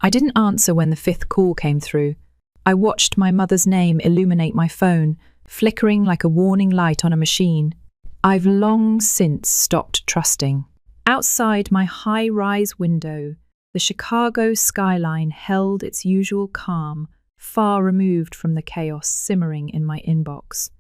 I didn't answer when the fifth call came through. I watched my mother's name illuminate my phone, flickering like a warning light on a machine. I've long since stopped trusting. Outside my high-rise window, the Chicago skyline held its usual calm, far removed from the chaos simmering in my inbox.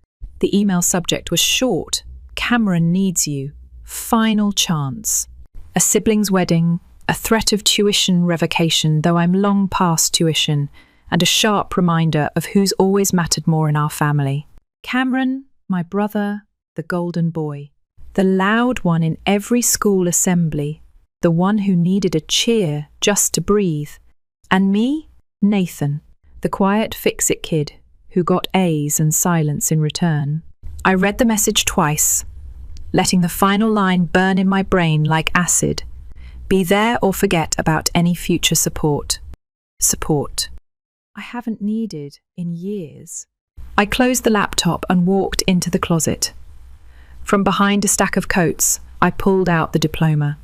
The email subject was short. Cameron needs you. Final chance. A sibling's wedding, a threat of tuition revocation, though I'm long past tuition, and a sharp reminder of who's always mattered more in our family. Cameron, my brother, the golden boy. The loud one in every school assembly, the one who needed a cheer just to breathe. And me, Nathan, the quiet fix-it kid who got A's and silence in return. I read the message twice, letting the final line burn in my brain like acid. Be there or forget about any future support. Support I haven't needed in years. I closed the laptop and walked into the closet. From behind a stack of coats, I pulled out the diploma.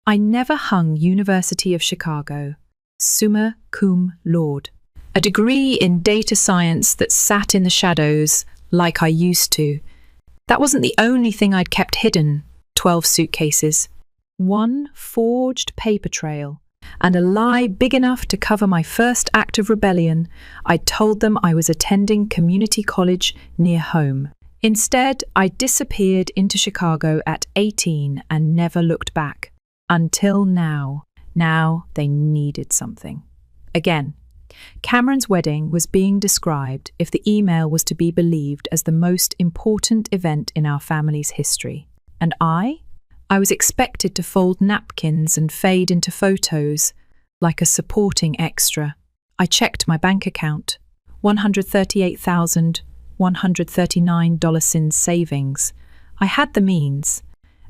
I never hung University of Chicago, summa cum laude. A degree in data science that sat in the shadows like I used to. That wasn't the only thing I'd kept hidden. 12 suitcases, one forged paper trail, and a lie big enough to cover my first act of rebellion. I'd told them I was attending community college near home. Instead, I disappeared into Chicago at 18 and never looked back. Until now. Now they needed something. Again, Cameron's wedding was being described, if the email was to be believed, as the most important event in our family's history. And I was expected to fold napkins and fade into photos like a supporting extra. I checked my bank account. $138,139 in savings. I had the means.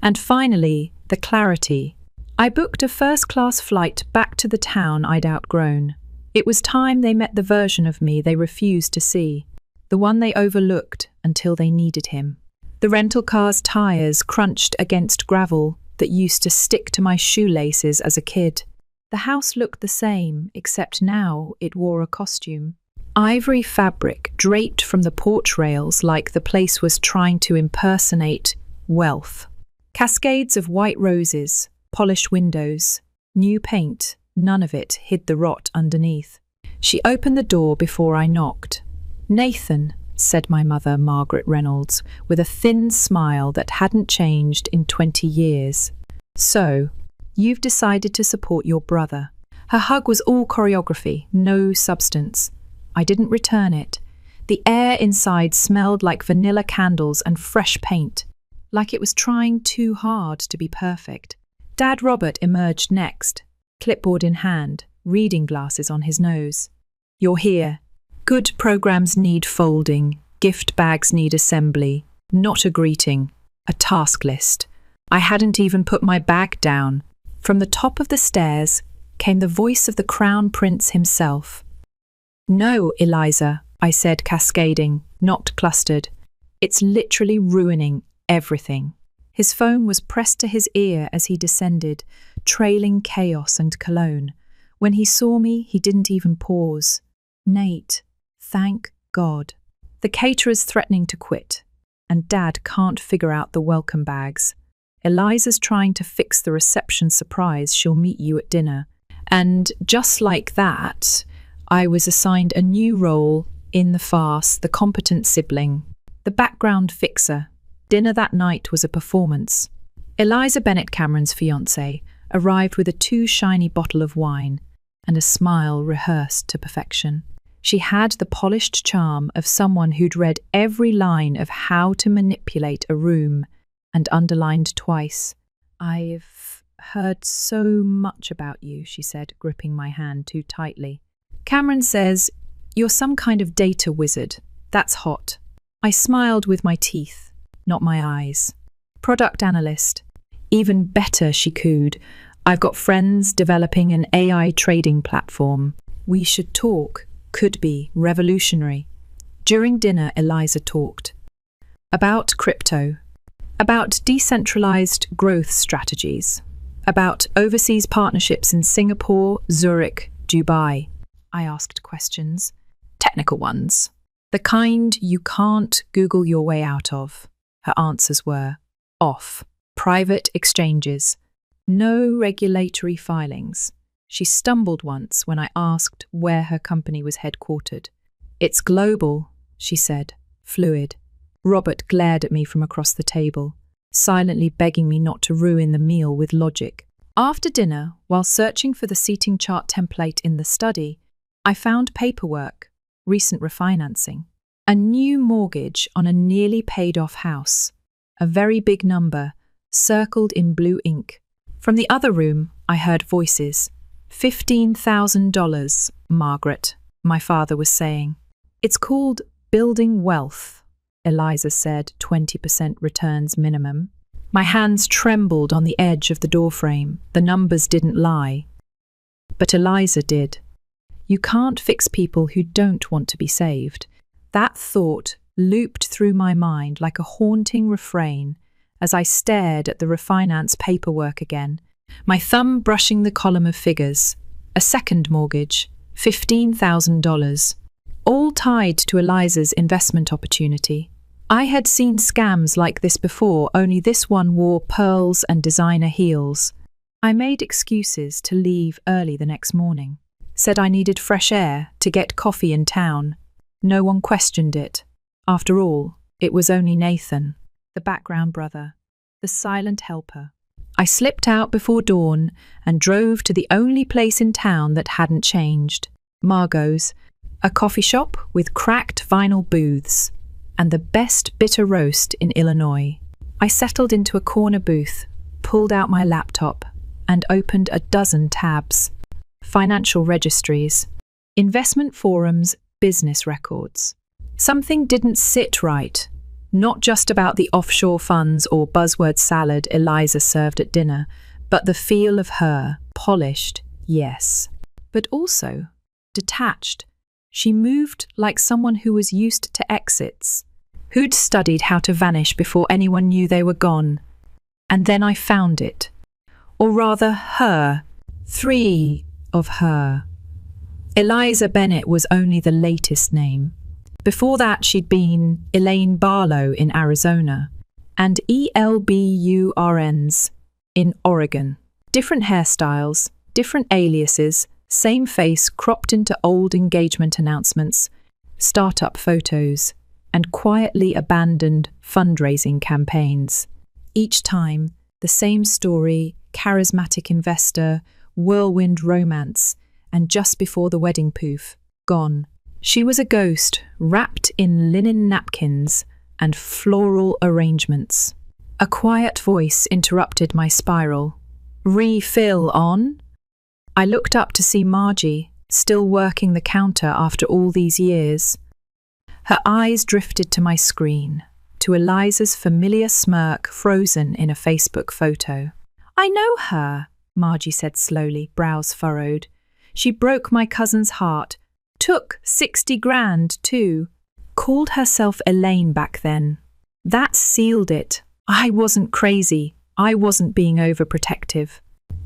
And finally, the clarity. I booked a first-class flight back to the town I'd outgrown. It was time they met the version of me they refused to see, the one they overlooked until they needed him. The rental car's tires crunched against gravel that used to stick to my shoelaces as a kid. The house looked the same, except now it wore a costume. Ivory fabric draped from the porch rails like the place was trying to impersonate wealth. Cascades of white roses, polished windows, new paint. None of it hid the rot underneath. She opened the door before I knocked. "Nathan," said my mother, Margaret Reynolds, with a thin smile that hadn't changed in 20 years. "So, you've decided to support your brother." Her hug was all choreography, no substance. I didn't return it. The air inside smelled like vanilla candles and fresh paint, like it was trying too hard to be perfect. Dad Robert emerged next, clipboard in hand, reading glasses on his nose. "You're here. Good programs need folding, gift bags need assembly, not a greeting, a task list." I hadn't even put my bag down. From the top of the stairs came the voice of the Crown Prince himself. "No, Eliza," I said, cascading, not clustered. "It's literally ruining everything." His phone was pressed to his ear as he descended, trailing chaos and cologne. When he saw me, he didn't even pause. "Nate, thank God." The caterer's threatening to quit, and Dad can't figure out the welcome bags. Eliza's trying to fix the reception surprise she'll meet you at dinner. And just like that, I was assigned a new role in the farce, the competent sibling, the background fixer. Dinner that night was a performance. Eliza Bennett, Cameron's fiancée, arrived with a too shiny bottle of wine and a smile rehearsed to perfection. She had the polished charm of someone who'd read every line of How to Manipulate a Room and underlined twice. "I've heard so much about you," she said, gripping my hand too tightly. "Cameron says you're some kind of data wizard. That's hot." I smiled with my teeth, not my eyes. "Product analyst." "Even better," she cooed. "I've got friends developing an AI trading platform. We should talk. Could be revolutionary." During dinner, Eliza talked about crypto, about decentralized growth strategies, about overseas partnerships in Singapore, Zurich, Dubai? I asked questions. Technical ones. The kind you can't Google your way out of. Her answers were off. Private exchanges. No regulatory filings. She stumbled once when I asked where her company was headquartered. It's global, she said, fluid. Robert glared at me from across the table, silently begging me not to ruin the meal with logic. After dinner, while searching for the seating chart template in the study, I found paperwork, recent refinancing, a new mortgage on a nearly paid-off house, a very big number, circled in blue ink. From the other room, I heard voices. $15,000, Margaret, my father was saying. It's called building wealth, Eliza said, 20% returns minimum. My hands trembled on the edge of the doorframe. The numbers didn't lie. But Eliza did. You can't fix people who don't want to be saved. That thought looped through my mind like a haunting refrain as I stared at the refinance paperwork again, my thumb brushing the column of figures. A second mortgage, $15,000, all tied to Eliza's investment opportunity. I had seen scams like this before, only this one wore pearls and designer heels. I made excuses to leave early the next morning. Said I needed fresh air to get coffee in town. No one questioned it. After all, it was only Nathan, the background brother, the silent helper. I slipped out before dawn and drove to the only place in town that hadn't changed, Margot's, a coffee shop with cracked vinyl booths and the best bitter roast in Illinois. I settled into a corner booth, pulled out my laptop, and opened a dozen tabs. Financial registries, investment forums, business records. Something didn't sit right. Not just about the offshore funds or buzzword salad Eliza served at dinner, but the feel of her, polished, yes, but also detached. She moved like someone who was used to exits, who'd studied how to vanish before anyone knew they were gone. And then I found it. Or rather, her. 3 of her. Eliza Bennett was only the latest name. Before that, she'd been Elaine Barlow in Arizona and ELBURNs in Oregon. Different hairstyles, different aliases, same face cropped into old engagement announcements, startup photos, and quietly abandoned fundraising campaigns. Each time, the same story, charismatic investor, whirlwind romance, and just before the wedding poof, gone. She was a ghost, wrapped in linen napkins and floral arrangements. A quiet voice interrupted my spiral. Refill on? I looked up to see Margie, still working the counter after all these years. Her eyes drifted to my screen, to Eliza's familiar smirk frozen in a Facebook photo. I know her, Margie said slowly, brows furrowed. She broke my cousin's heart. Took 60 grand, too. Called herself Elaine back then. That sealed it. I wasn't crazy. I wasn't being overprotective.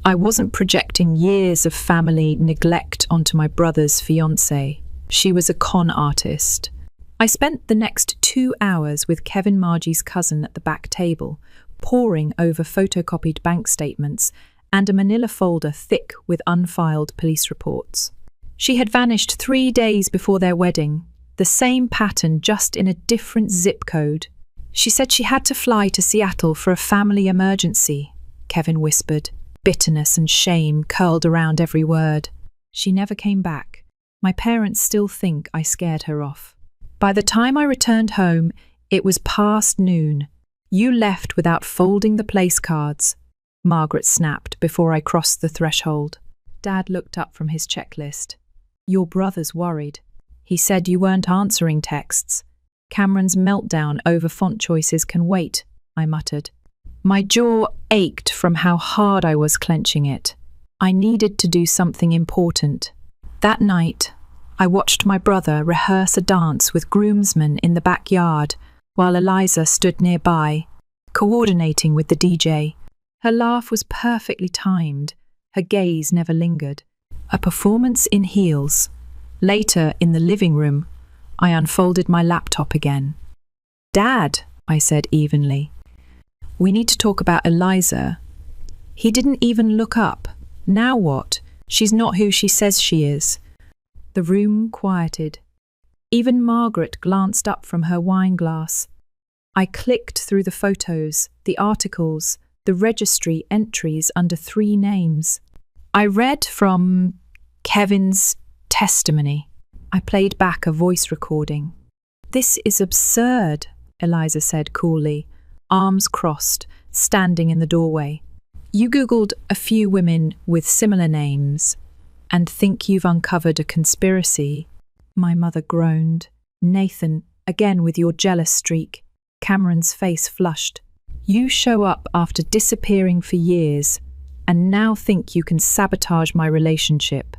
I wasn't projecting years of family neglect onto my brother's fiancée. She was a con artist. I spent the next 2 hours with Kevin Margie's cousin at the back table, poring over photocopied bank statements and a manila folder thick with unfiled police reports. She had vanished 3 days before their wedding, the same pattern just in a different zip code. She said she had to fly to Seattle for a family emergency, Kevin whispered. Bitterness and shame curled around every word. She never came back. My parents still think I scared her off. By the time I returned home, it was past noon. You left without folding the place cards, Margaret snapped before I crossed the threshold. Dad looked up from his checklist. Your brother's worried. He said you weren't answering texts. Cameron's meltdown over font choices can wait, I muttered. My jaw ached from how hard I was clenching it. I needed to do something important. That night, I watched my brother rehearse a dance with groomsmen in the backyard while Eliza stood nearby, coordinating with the DJ. Her laugh was perfectly timed. Her gaze never lingered. A performance in heels. Later, in the living room, I unfolded my laptop again. "Dad," I said evenly, "we need to talk about Eliza." He didn't even look up. "Now what? She's not who she says she is." The room quieted. Even Margaret glanced up from her wine glass. I clicked through the photos, the articles, the registry entries under 3 names. I read from Kevin's testimony. I played back a voice recording. "This is absurd," Eliza said coolly, arms crossed, standing in the doorway. "You Googled a few women with similar names and think you've uncovered a conspiracy." My mother groaned. "Nathan, again with your jealous streak." Cameron's face flushed. "You show up after disappearing for years and now think you can sabotage my relationship."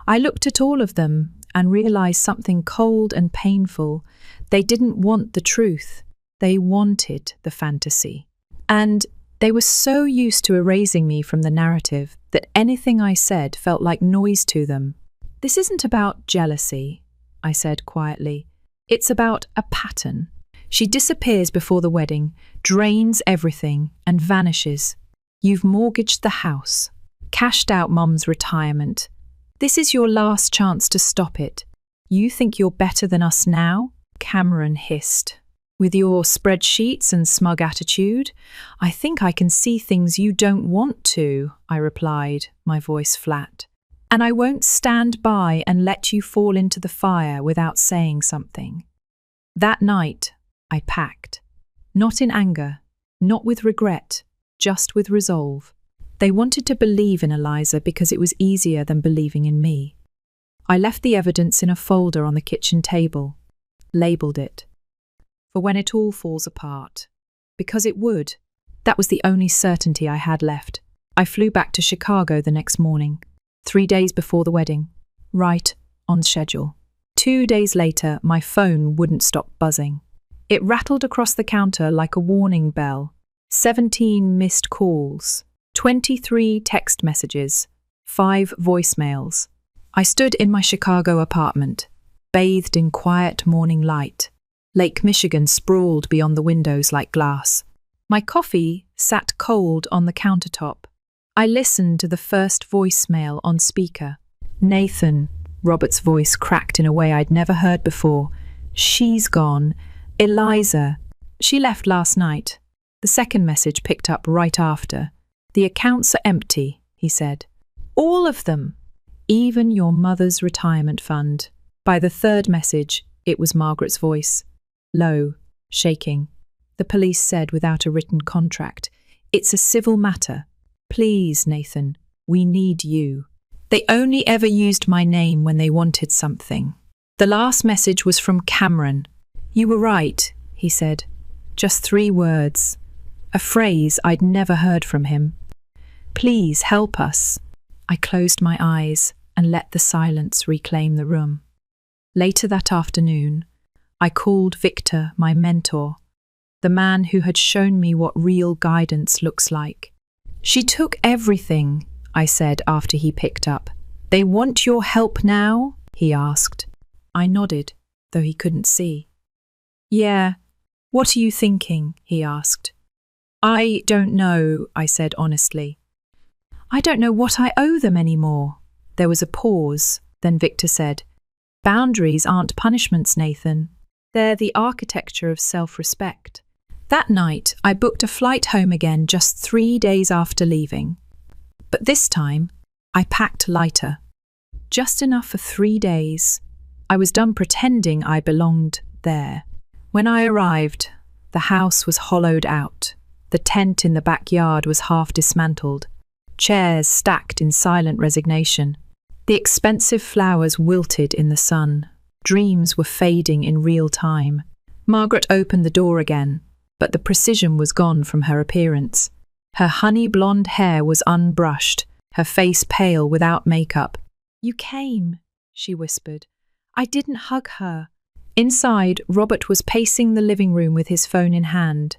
I looked at all of them and realized something cold and painful. They didn't want the truth. They wanted the fantasy. And they were so used to erasing me from the narrative that anything I said felt like noise to them. "This isn't about jealousy," I said quietly. "It's about a pattern. She disappears before the wedding, drains everything, and vanishes. You've mortgaged the house, cashed out Mum's retirement. This is your last chance to stop it. You think you're better than us now?" Cameron hissed. "With your spreadsheets and smug attitude, I think I can see things you don't want to," I replied, my voice flat. "And I won't stand by and let you fall into the fire without saying something." That night, I packed. Not in anger, not with regret, just with resolve. They wanted to believe in Eliza because it was easier than believing in me. I left the evidence in a folder on the kitchen table, labelled it, "For when it all falls apart." Because it would. That was the only certainty I had left. I flew back to Chicago the next morning, 3 days before the wedding, right on schedule. 2 days later, my phone wouldn't stop buzzing. It rattled across the counter like a warning bell. 17 missed calls, 23 text messages, 5 voicemails. I stood in my Chicago apartment, bathed in quiet morning light. Lake Michigan sprawled beyond the windows like glass. My coffee sat cold on the countertop. I listened to the first voicemail on speaker. "Nathan," Robert's voice cracked in a way I'd never heard before. "She's gone. Eliza. She left last night." The second message picked up right after. "The accounts are empty," he said. "All of them. Even your mother's retirement fund." By the third message, it was Margaret's voice. Low, shaking. The police said without a written contract, "It's a civil matter. Please, Nathan, we need you." They only ever used my name when they wanted something. The last message was from Cameron. "You were right," he said. Just 3 words. A phrase I'd never heard from him. "Please help us." I closed my eyes and let the silence reclaim the room. Later that afternoon, I called Victor, my mentor, the man who had shown me what real guidance looks like. "She took everything," I said after he picked up. "They want your help now?" he asked. I nodded, though he couldn't see. "Yeah, what are you thinking?" he asked. "I don't know," I said honestly. "I don't know what I owe them anymore." There was a pause, then Victor said, "Boundaries aren't punishments, Nathan. They're the architecture of self-respect." That night, I booked a flight home again just 3 days after leaving. But this time, I packed lighter. Just enough for 3 days. I was done pretending I belonged there. When I arrived, the house was hollowed out. The tent in the backyard was half dismantled. Chairs stacked in silent resignation. The expensive flowers wilted in the sun. Dreams were fading in real time. Margaret opened the door again, but the precision was gone from her appearance. Her honey blonde hair was unbrushed, her face pale without makeup. "You came," she whispered. "I didn't hug her." Inside, Robert was pacing the living room with his phone in hand,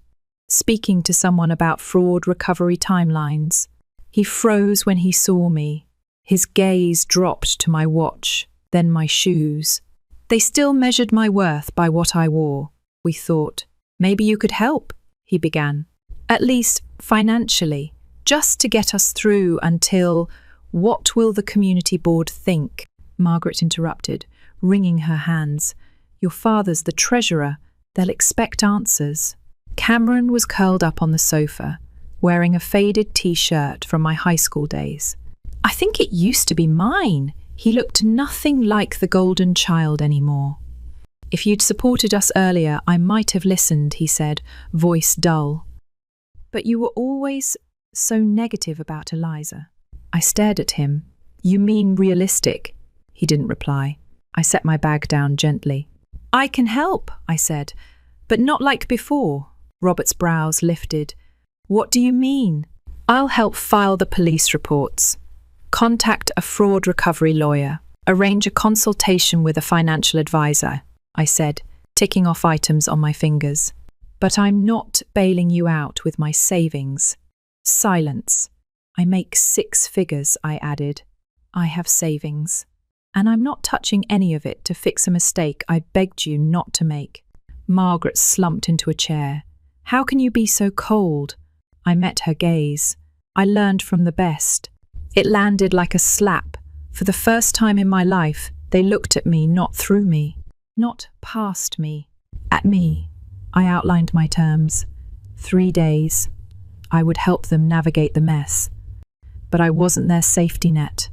speaking to someone about fraud recovery timelines. He froze when he saw me, His gaze dropped to my watch, then my shoes. They still measured my worth by what I wore. We thought, maybe you could help, he began. At least financially, just to get us through until, what will the community board think? Margaret interrupted, wringing her hands. Your father's the treasurer. They'll expect answers. Cameron was curled up on the sofa, wearing a faded t-shirt from my high school days. I think it used to be mine. He looked nothing like the golden child anymore. If you'd supported us earlier, I might have listened, he said, voice dull. But you were always so negative about Eliza. I stared at him. You mean realistic? He didn't reply. I set my bag down gently. I can help, I said, but not like before. Robert's brows lifted. What do you mean? I'll help file the police reports. Contact a fraud recovery lawyer. Arrange a consultation with a financial advisor, I said, ticking off items on my fingers. But I'm not bailing you out with my savings. Silence. I make 6 figures, I added. I have savings. And I'm not touching any of it to fix a mistake I begged you not to make. Margaret slumped into a chair. How can you be so cold? I met her gaze. I learned from the best. It landed like a slap. For the first time in my life, they looked at me, not through me, not past me, at me. I outlined my terms. 3 days. I would help them navigate the mess. But I wasn't their safety net.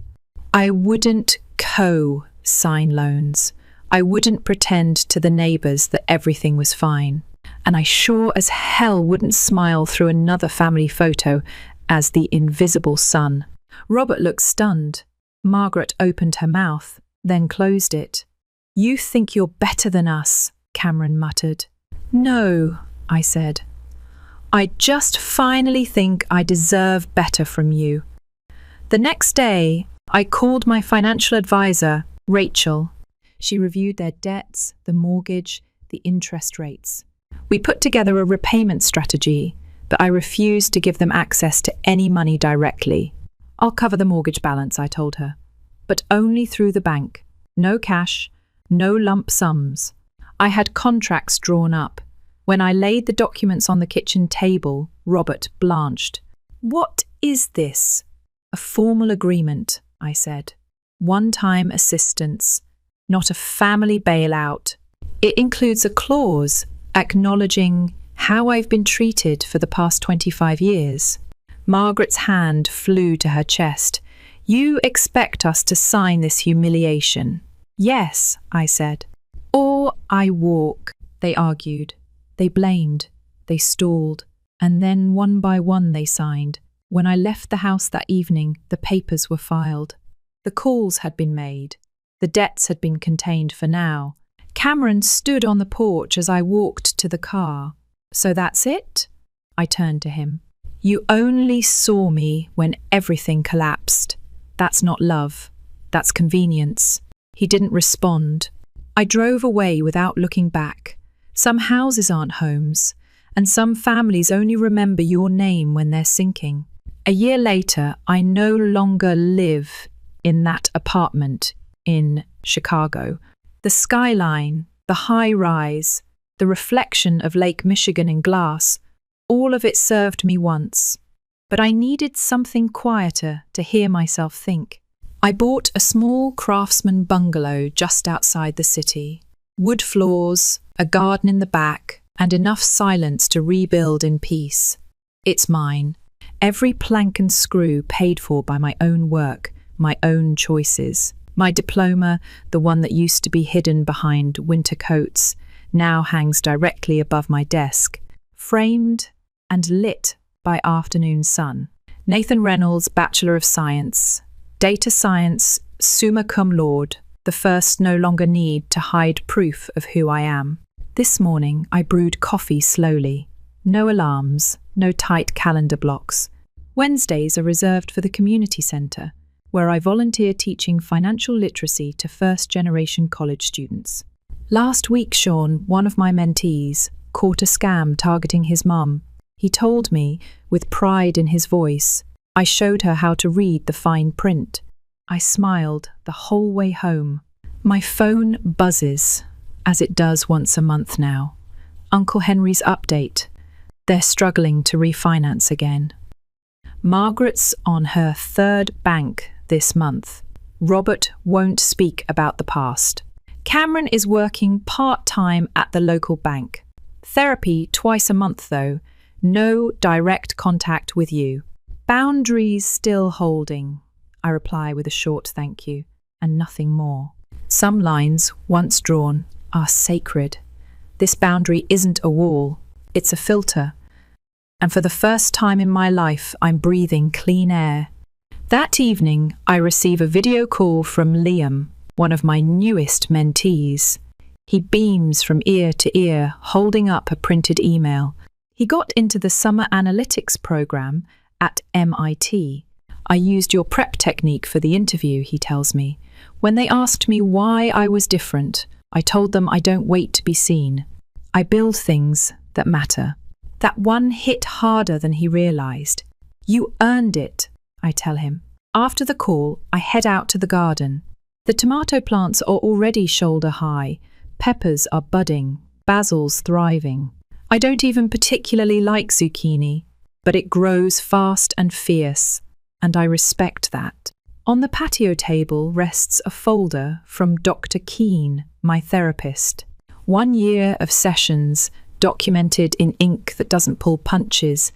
I wouldn't co-sign loans. I wouldn't pretend to the neighbours that everything was fine. And I sure as hell wouldn't smile through another family photo as the invisible son. Robert looked stunned. Margaret opened her mouth, then closed it. You think you're better than us, Cameron muttered. No, I said. I just finally think I deserve better from you. The next day, I called my financial advisor, Rachel. She reviewed their debts, the mortgage, the interest rates. We put together a repayment strategy, but I refused to give them access to any money directly. I'll cover the mortgage balance, I told her, but only through the bank. No cash, no lump sums. I had contracts drawn up. When I laid the documents on the kitchen table, Robert blanched. What is this? A formal agreement, I said. One-time assistance, not a family bailout. It includes a clause acknowledging how I've been treated for the past 25 years. Margaret's hand flew to her chest. You expect us to sign this humiliation? Yes, I said. Or I walk, they argued. They blamed. They stalled. And then one by one they signed. When I left the house that evening, the papers were filed. The calls had been made. The debts had been contained for now. Cameron stood on the porch as I walked to the car. So that's it? I turned to him. You only saw me when everything collapsed. That's not love. That's convenience. He didn't respond. I drove away without looking back. Some houses aren't homes, and some families only remember your name when they're sinking. A year later, I no longer live in that apartment in Chicago. The skyline, the high rise, the reflection of Lake Michigan in glass, all of it served me once. But I needed something quieter to hear myself think. I bought a small craftsman bungalow just outside the city. Wood floors, a garden in the back, and enough silence to rebuild in peace. It's mine. Every plank and screw paid for by my own work, my own choices. My diploma, the one that used to be hidden behind winter coats, now hangs directly above my desk, framed and lit by afternoon sun. Nathan Reynolds, Bachelor of Science. Data Science, summa cum laude, the first no longer need to hide proof of who I am. This morning I brewed coffee slowly. No alarms, no tight calendar blocks. Wednesdays are reserved for the community centre, where I volunteer teaching financial literacy to first-generation college students. Last week, Sean, one of my mentees, caught a scam targeting his mum. He told me, with pride in his voice, I showed her how to read the fine print. I smiled the whole way home. My phone buzzes, as it does once a month now. Uncle Henry's update. They're struggling to refinance again. Margaret's on her third bank this month. Robert won't speak about the past. Cameron is working part-time at the local bank. Therapy twice a month though. No direct contact with you. Boundaries still holding. I reply with a short thank you and nothing more. Some lines, once drawn, are sacred. This boundary isn't a wall, it's a filter. And for the first time in my life, I'm breathing clean air. That evening, I receive a video call from Liam, one of my newest mentees. He beams from ear to ear, holding up a printed email. He got into the summer analytics program at MIT. I used your prep technique for the interview, he tells me. When they asked me why I was different, I told them I don't wait to be seen. I build things that matter. That one hit harder than he realized. You earned it, I tell him. After the call, I head out to the garden. The tomato plants are already shoulder high. Peppers are budding. Basil's thriving. I don't even particularly like zucchini, but it grows fast and fierce, and I respect that. On the patio table rests a folder from Dr. Keane, my therapist. 1 year of sessions documented in ink that doesn't pull punches.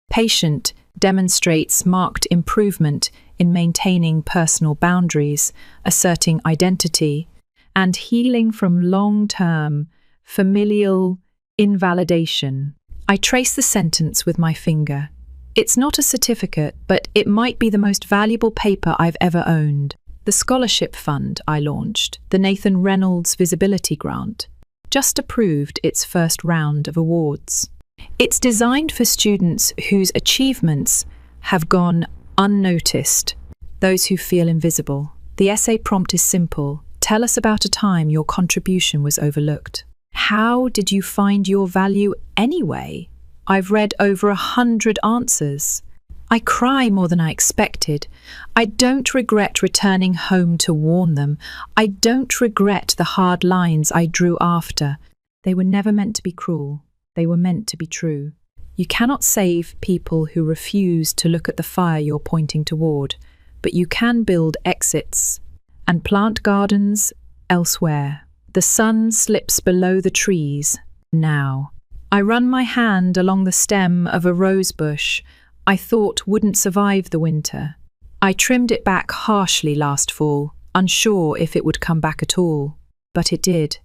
Patient demonstrates marked improvement in maintaining personal boundaries, asserting identity, and healing from long-term familial invalidation. I trace the sentence with my finger. It's not a certificate, but it might be the most valuable paper I've ever owned. The scholarship fund I launched, the Nathan Reynolds Visibility Grant, just approved its first round of awards. It's designed for students whose achievements have gone unnoticed, those who feel invisible. The essay prompt is simple. Tell us about a time your contribution was overlooked. How did you find your value anyway? I've read over 100 answers. I cry more than I expected. I don't regret returning home to warn them. I don't regret the hard lines I drew after. They were never meant to be cruel. They were meant to be true. You cannot save people who refuse to look at the fire you're pointing toward, but you can build exits and plant gardens elsewhere. The sun slips below the trees now. I run my hand along the stem of a rose bush I thought wouldn't survive the winter. I trimmed it back harshly last fall, unsure if it would come back at all. But it did,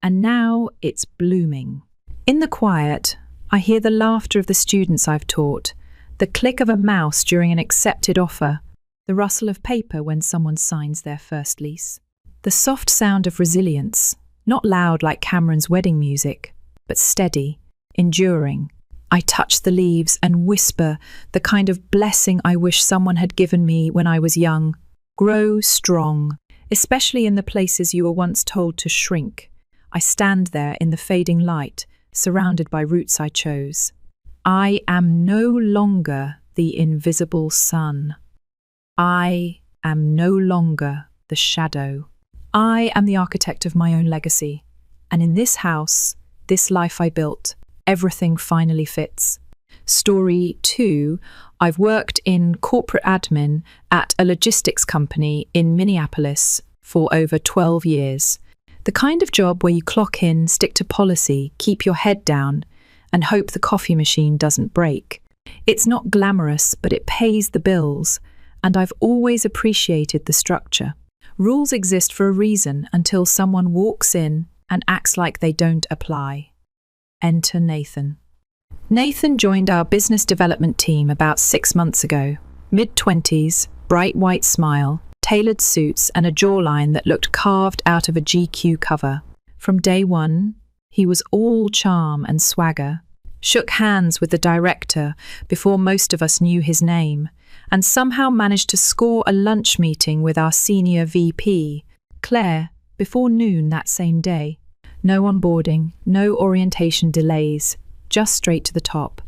and now it's blooming. In the quiet, I hear the laughter of the students I've taught, the click of a mouse during an accepted offer, the rustle of paper when someone signs their first lease. The soft sound of resilience, not loud like Cameron's wedding music, but steady, enduring. I touch the leaves and whisper the kind of blessing I wish someone had given me when I was young. Grow strong, especially in the places you were once told to shrink. I stand there in the fading light, surrounded by roots I chose. I am no longer the invisible sun. I am no longer the shadow. I am the architect of my own legacy. And in this house, this life I built, everything finally fits. Story 2, I've worked in corporate admin at a logistics company in Minneapolis for over 12 years. The kind of job where you clock in, stick to policy, keep your head down, and hope the coffee machine doesn't break. It's not glamorous, but it pays the bills, and I've always appreciated the structure. Rules exist for a reason until someone walks in and acts like they don't apply. Enter Nathan. Nathan joined our business development team about 6 months ago. Mid-20s, bright white smile, tailored suits and a jawline that looked carved out of a GQ cover. From day one, he was all charm and swagger. Shook hands with the director before most of us knew his name, and somehow managed to score a lunch meeting with our senior VP, Claire, before noon that same day. No onboarding, no orientation delays, just straight to the top.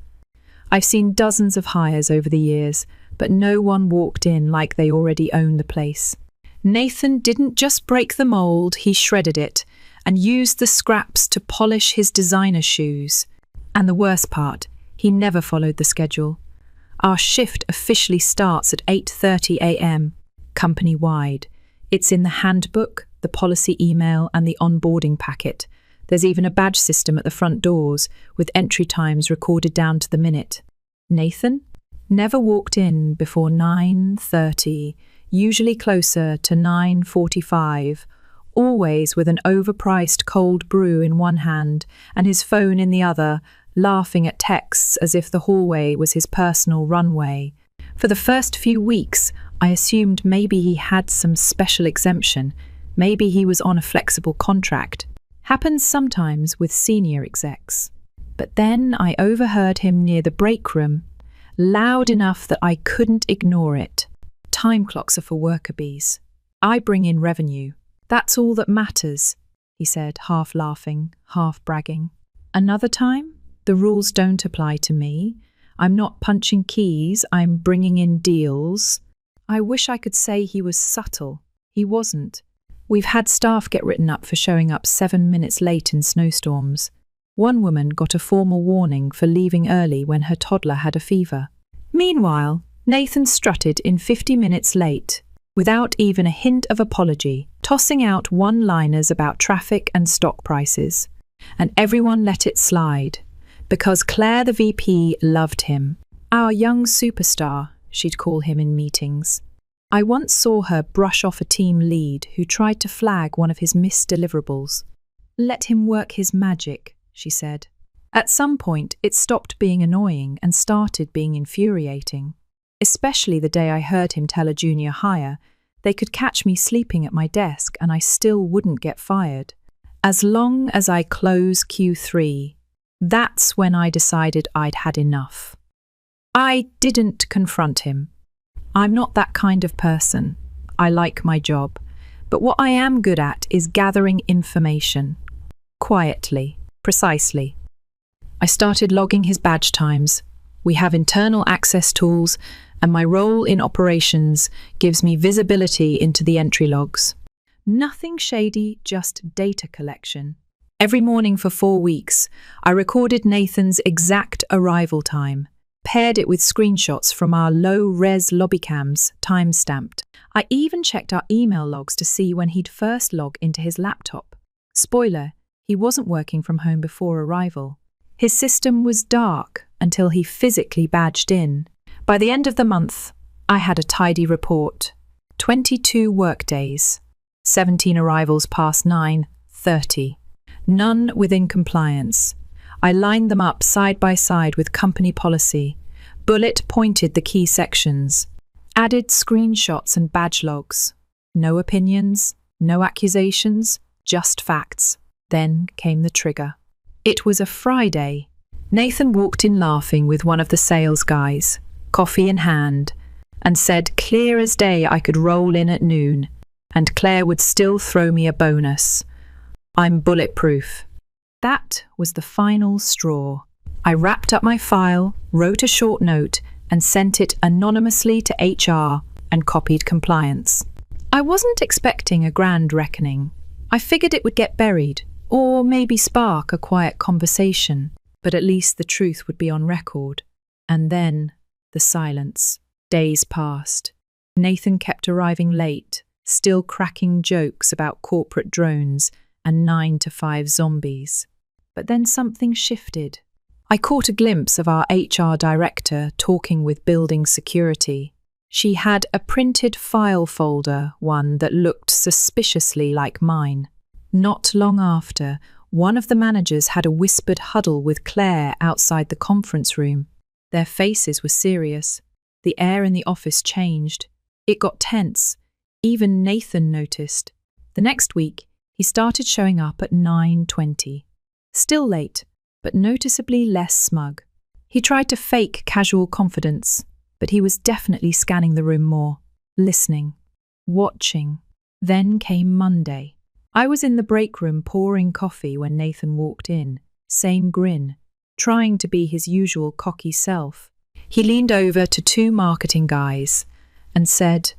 I've seen dozens of hires over the years, but no one walked in like they already owned the place. Nathan didn't just break the mold, he shredded it and used the scraps to polish his designer shoes. And the worst part, he never followed the schedule. Our shift officially starts at 8:30 a.m., company-wide. It's in the handbook, the policy email, and the onboarding packet. There's even a badge system at the front doors, with entry times recorded down to the minute. Nathan never walked in before 9:30, usually closer to 9:45, always with an overpriced cold brew in one hand and his phone in the other, laughing at texts as if the hallway was his personal runway. For the first few weeks, I assumed maybe he had some special exemption, maybe he was on a flexible contract. Happens sometimes with senior execs. But then I overheard him near the break room, loud enough that I couldn't ignore it. Time clocks are for worker bees. I bring in revenue. That's all that matters, he said, half laughing, half bragging. Another time? The rules don't apply to me. I'm not punching keys, I'm bringing in deals. I wish I could say he was subtle. He wasn't. We've had staff get written up for showing up 7 minutes late in snowstorms. One woman got a formal warning for leaving early when her toddler had a fever. Meanwhile, Nathan strutted in 50 minutes late, without even a hint of apology, tossing out one-liners about traffic and stock prices. And everyone let it slide, because Claire the VP loved him. Our young superstar, she'd call him in meetings. I once saw her brush off a team lead who tried to flag one of his missed deliverables. Let him work his magic, she said. At some point, it stopped being annoying and started being infuriating. Especially the day I heard him tell a junior hire they could catch me sleeping at my desk and I still wouldn't get fired. As long as I close Q3, that's when I decided I'd had enough. I didn't confront him. I'm not that kind of person. I like my job. But what I am good at is gathering information. Quietly, precisely. I started logging his badge times. We have internal access tools, and my role in operations gives me visibility into the entry logs. Nothing shady, just data collection. Every morning for 4 weeks, I recorded Nathan's exact arrival time, paired it with screenshots from our low-res lobby cams, time-stamped. I even checked our email logs to see when he'd first log into his laptop. Spoiler, he wasn't working from home before arrival. His system was dark until he physically badged in. By the end of the month, I had a tidy report. 22 workdays, 17 arrivals past 9:30. None within compliance. I lined them up side by side with company policy, bullet-pointed the key sections, added screenshots and badge logs. No opinions, no accusations, just facts. Then came the trigger. It was a Friday. Nathan walked in laughing with one of the sales guys, coffee in hand, and said clear as day I could roll in at noon, and Claire would still throw me a bonus. I'm bulletproof. That was the final straw. I wrapped up my file, wrote a short note, and sent it anonymously to HR and copied compliance. I wasn't expecting a grand reckoning. I figured it would get buried, or maybe spark a quiet conversation, but at least the truth would be on record. And then the silence. Days passed. Nathan kept arriving late, still cracking jokes about corporate drones and 9-to-5 zombies. But then something shifted. I caught a glimpse of our HR director talking with building security. She had a printed file folder, one that looked suspiciously like mine. Not long after, one of the managers had a whispered huddle with Claire outside the conference room. Their faces were serious. The air in the office changed. It got tense. Even Nathan noticed. The next week, he started showing up at 9:20. Still late, but noticeably less smug. He tried to fake casual confidence, but he was definitely scanning the room more, listening, watching. Then came Monday. I was in the break room pouring coffee when Nathan walked in, same grin, trying to be his usual cocky self. He leaned over to 2 marketing guys and said,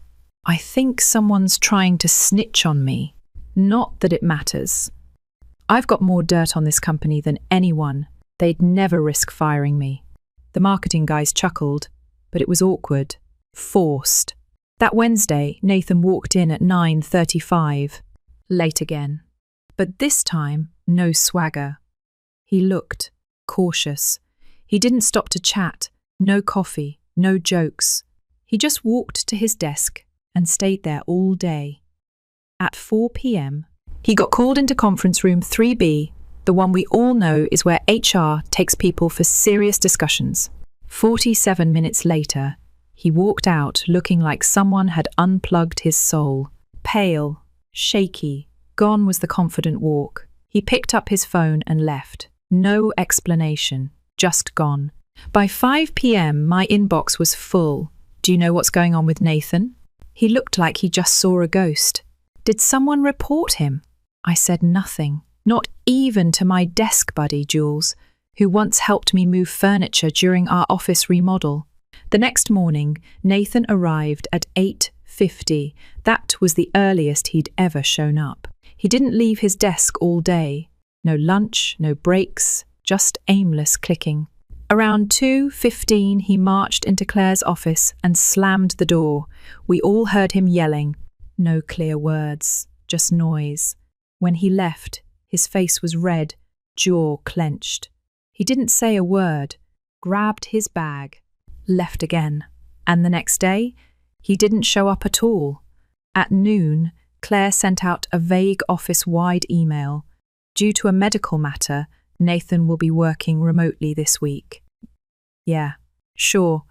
I think someone's trying to snitch on me. Not that it matters. I've got more dirt on this company than anyone. They'd never risk firing me. The marketing guys chuckled, but it was awkward. Forced. That Wednesday, Nathan walked in at 9:35. Late again. But this time, no swagger. He looked cautious. He didn't stop to chat. No coffee, no jokes. He just walked to his desk and stayed there all day. At 4 p.m., he got called into conference room 3B, the one we all know is where HR takes people for serious discussions. 47 minutes later, he walked out looking like someone had unplugged his soul. Pale, shaky, gone was the confident walk. He picked up his phone and left. No explanation, just gone. By 5 p.m, my inbox was full. Do you know what's going on with Nathan? He looked like he just saw a ghost. Did someone report him? I said nothing, not even to my desk buddy, Jules, who once helped me move furniture during our office remodel. The next morning, Nathan arrived at 8:50. That was the earliest he'd ever shown up. He didn't leave his desk all day. No lunch, no breaks, just aimless clicking. Around 2:15, he marched into Claire's office and slammed the door. We all heard him yelling. No clear words, just noise. When he left, his face was red, jaw clenched. He didn't say a word, grabbed his bag, left again. And the next day, he didn't show up at all. At noon, Claire sent out a vague office-wide email. Due to a medical matter, Nathan will be working remotely this week. Yeah, sure.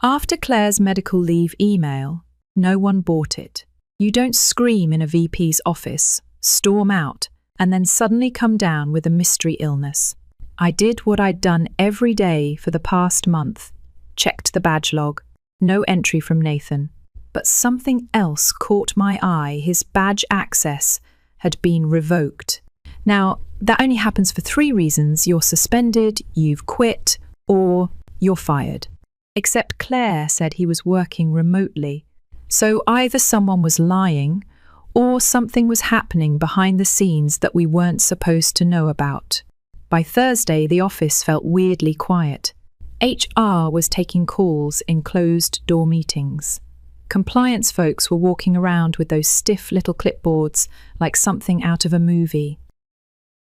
After Claire's medical leave email, no one bought it. You don't scream in a VP's office, storm out, and then suddenly come down with a mystery illness. I did what I'd done every day for the past month. Checked the badge log. No entry from Nathan. But something else caught my eye. His badge access had been revoked. Now, that only happens for 3 reasons. You're suspended, you've quit, or you're fired. Except Claire said he was working remotely. So either someone was lying, or something was happening behind the scenes that we weren't supposed to know about. By Thursday, the office felt weirdly quiet. HR was taking calls in closed-door meetings. Compliance folks were walking around with those stiff little clipboards like something out of a movie.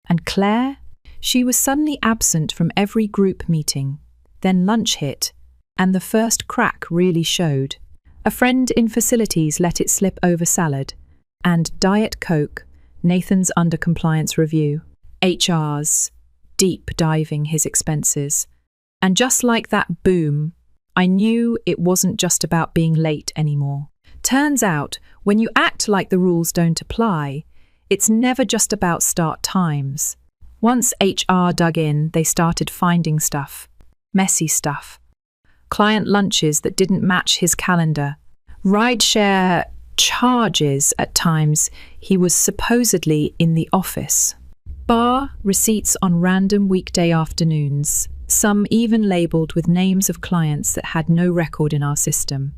And Claire? She was suddenly absent from every group meeting. Then lunch hit, and the first crack really showed. A friend in facilities let it slip over salad. And Diet Coke, Nathan's under compliance review. HR's deep diving his expenses. And just like that boom, I knew it wasn't just about being late anymore. Turns out, when you act like the rules don't apply, it's never just about start times. Once HR dug in, they started finding stuff. Messy stuff. Client lunches that didn't match his calendar. Rideshare charges at times he was supposedly in the office. Bar receipts on random weekday afternoons. Some even labelled with names of clients that had no record in our system.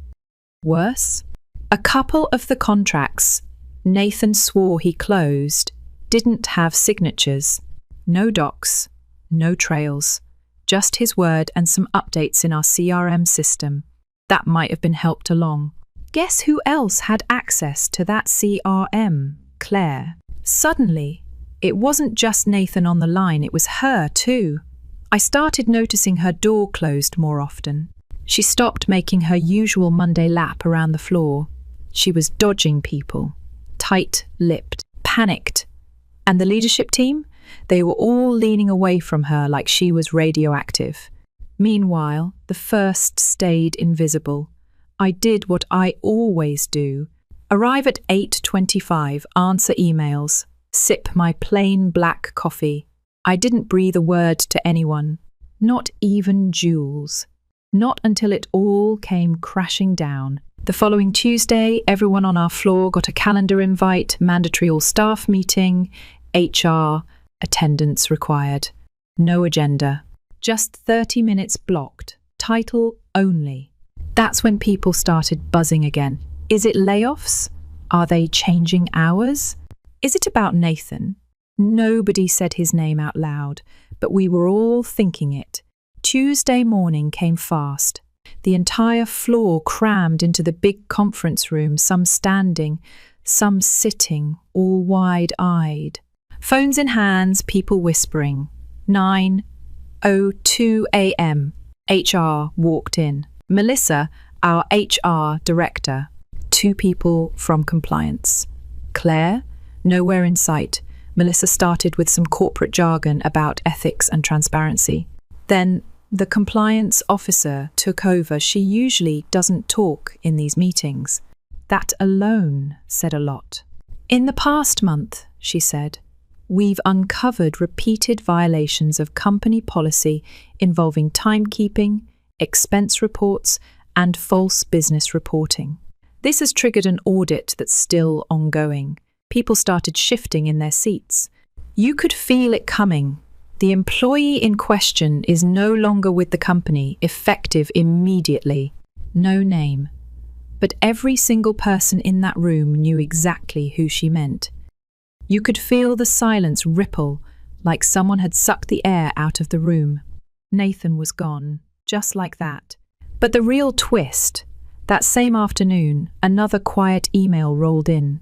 Worse, a couple of the contracts Nathan swore he closed didn't have signatures. No docs, no trails, just his word and some updates in our CRM system. That might have been helped along. Guess who else had access to that CRM? Claire. Suddenly, it wasn't just Nathan on the line, it was her too. I started noticing her door closed more often. She stopped making her usual Monday lap around the floor. She was dodging people, tight-lipped, panicked. And the leadership team? They were all leaning away from her like she was radioactive. Meanwhile, the first stayed invisible. I did what I always do. Arrive at 8:25, answer emails, sip my plain black coffee. I didn't breathe a word to anyone, not even Jules. Not until it all came crashing down. The following Tuesday, everyone on our floor got a calendar invite, mandatory all-staff meeting, HR, attendance required. No agenda. Just 30 minutes blocked. Title only. That's when people started buzzing again. Is it layoffs? Are they changing hours? Is it about Nathan? Nobody said his name out loud, but we were all thinking it. Tuesday morning came fast. The entire floor crammed into the big conference room, some standing, some sitting, all wide-eyed. Phones in hands, people whispering. 9:02 a.m. HR walked in. Melissa, our HR director. 2 people from compliance. Claire, nowhere in sight. Melissa started with some corporate jargon about ethics and transparency. Then the compliance officer took over. She usually doesn't talk in these meetings. That alone said a lot. In the past month, she said, we've uncovered repeated violations of company policy involving timekeeping, expense reports, and false business reporting. This has triggered an audit that's still ongoing. People started shifting in their seats. You could feel it coming. The employee in question is no longer with the company, effective immediately. No name. But every single person in that room knew exactly who she meant. You could feel the silence ripple, like someone had sucked the air out of the room. Nathan was gone, just like that. But the real twist, that same afternoon, another quiet email rolled in.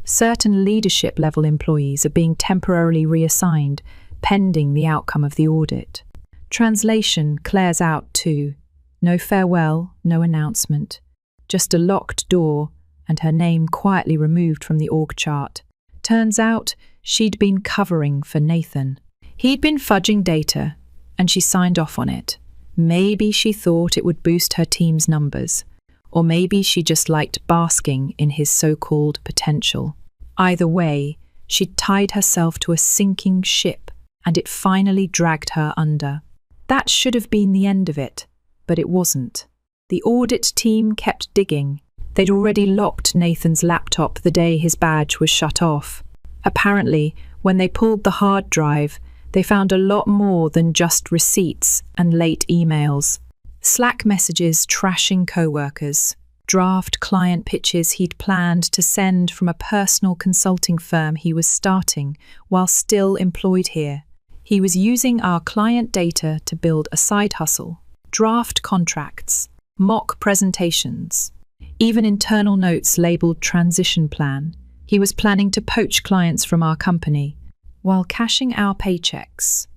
Certain leadership-level employees are being temporarily reassigned, pending the outcome of the audit. Translation: Claire's out too. No farewell, no announcement. Just a locked door and her name quietly removed from the org chart. Turns out she'd been covering for Nathan. He'd been fudging data, and she signed off on it. Maybe she thought it would boost her team's numbers, or maybe she just liked basking in his so-called potential. Either way, she'd tied herself to a sinking ship, and it finally dragged her under. That should have been the end of it, but it wasn't. The audit team kept digging. They'd already locked Nathan's laptop the day his badge was shut off. Apparently, when they pulled the hard drive, they found a lot more than just receipts and late emails. Slack messages trashing co-workers, draft client pitches he'd planned to send from a personal consulting firm he was starting while still employed here. He was using our client data to build a side hustle, draft contracts, mock presentations, even internal notes labeled transition plan. He was planning to poach clients from our company while cashing our paychecks.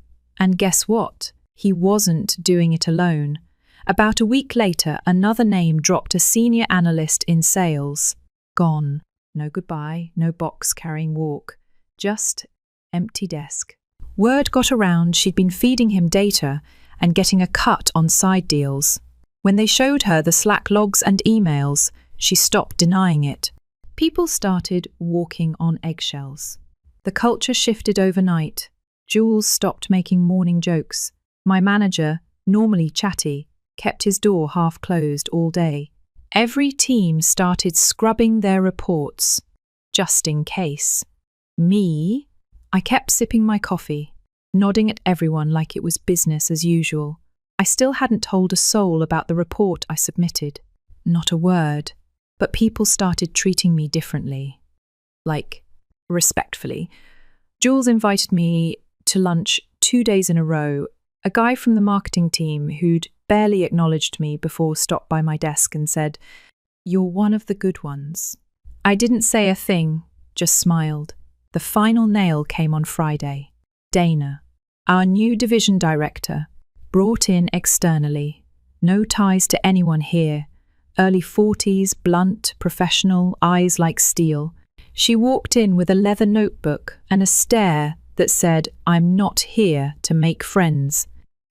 And guess what? He wasn't doing it alone. About a week later, another name dropped: a senior analyst in sales. Gone. No goodbye, no box carrying walk. Just empty desk. Word got around she'd been feeding him data and getting a cut on side deals. When they showed her the Slack logs and emails, she stopped denying it. People started walking on eggshells. The culture shifted overnight. Jules stopped making morning jokes. My manager, normally chatty, kept his door half closed all day. Every team started scrubbing their reports, just in case. Me? I kept sipping my coffee, nodding at everyone like it was business as usual. I still hadn't told a soul about the report I submitted. Not a word. But people started treating me differently. Like, respectfully. Jules invited me to lunch 2 days in a row. A guy from the marketing team who'd barely acknowledged me before stopped by my desk and said, "You're one of the good ones." I didn't say a thing, just smiled. The final nail came on Friday. Dana, our new division director, brought in externally. No ties to anyone here. Early 40s, blunt, professional, eyes like steel. She walked in with a leather notebook and a stare that said, "I'm not here to make friends."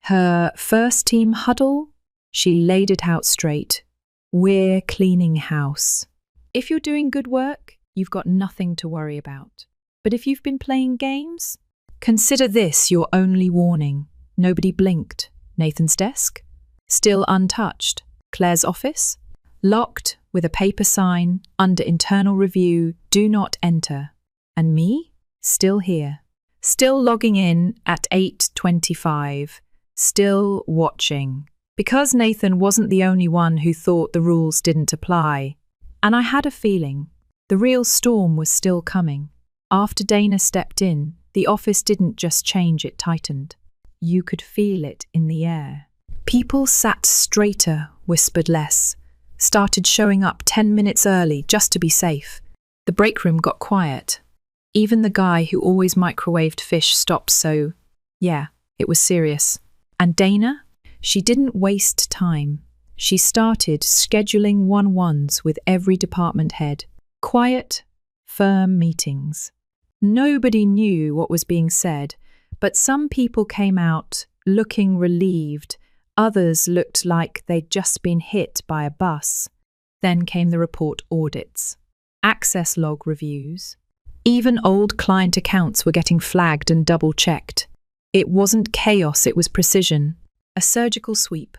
Her first team huddle? She laid it out straight. "We're cleaning house. If you're doing good work, you've got nothing to worry about. But if you've been playing games, consider this your only warning." Nobody blinked. Nathan's desk? Still untouched. Claire's office? Locked with a paper sign under internal review, "Do not enter." And me? Still here. Still logging in at 8:25. Still watching. Because Nathan wasn't the only one who thought the rules didn't apply. And I had a feeling the real storm was still coming. After Dana stepped in, the office didn't just change, it tightened. You could feel it in the air. People sat straighter, whispered less, started showing up 10 minutes early just to be safe. The break room got quiet. Even the guy who always microwaved fish stopped, so, yeah, it was serious. And Dana? She didn't waste time. She started scheduling one-on-ones with every department head. Quiet, firm meetings. Nobody knew what was being said, but some people came out looking relieved. Others looked like they'd just been hit by a bus. Then came the report audits, access log reviews. Even old client accounts were getting flagged and double-checked. It wasn't chaos, it was precision. A surgical sweep.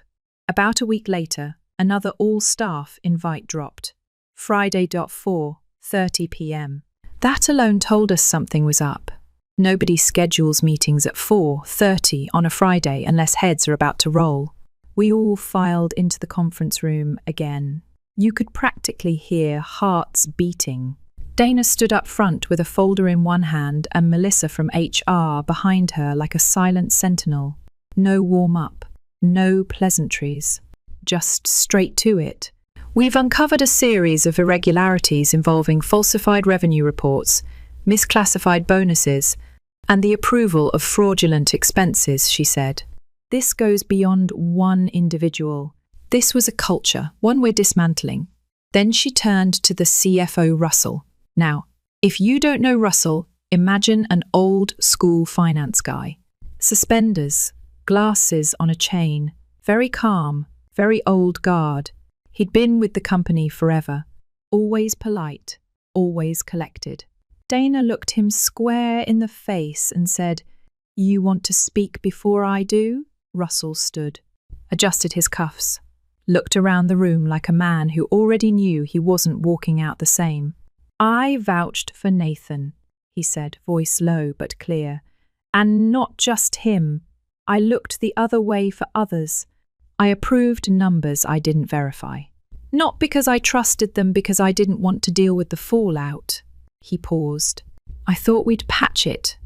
About a week later, another all-staff invite dropped. Friday, 4:30 p.m. That alone told us something was up. Nobody schedules meetings at 4:30 on a Friday unless heads are about to roll. We all filed into the conference room again. You could practically hear hearts beating. Dana stood up front with a folder in one hand and Melissa from HR behind her like a silent sentinel. No warm-up, no pleasantries, just straight to it. We've uncovered a series of irregularities involving falsified revenue reports, misclassified bonuses, and the approval of fraudulent expenses, she said. This goes beyond one individual. This was a culture, one we're dismantling. Then she turned to the CFO, Russell. Now, if you don't know Russell, imagine an old school finance guy. Suspenders, glasses on a chain, very calm, very old guard. He'd been with the company forever, always polite, always collected. Dana looked him square in the face and said, "You want to speak before I do?" Russell stood, adjusted his cuffs, looked around the room like a man who already knew he wasn't walking out the same. "I vouched for Nathan," he said, voice low but clear. "And not just him. I looked the other way for others. I approved numbers I didn't verify. Not because I trusted them, because I didn't want to deal with the fallout." He paused. "I thought we'd patch it.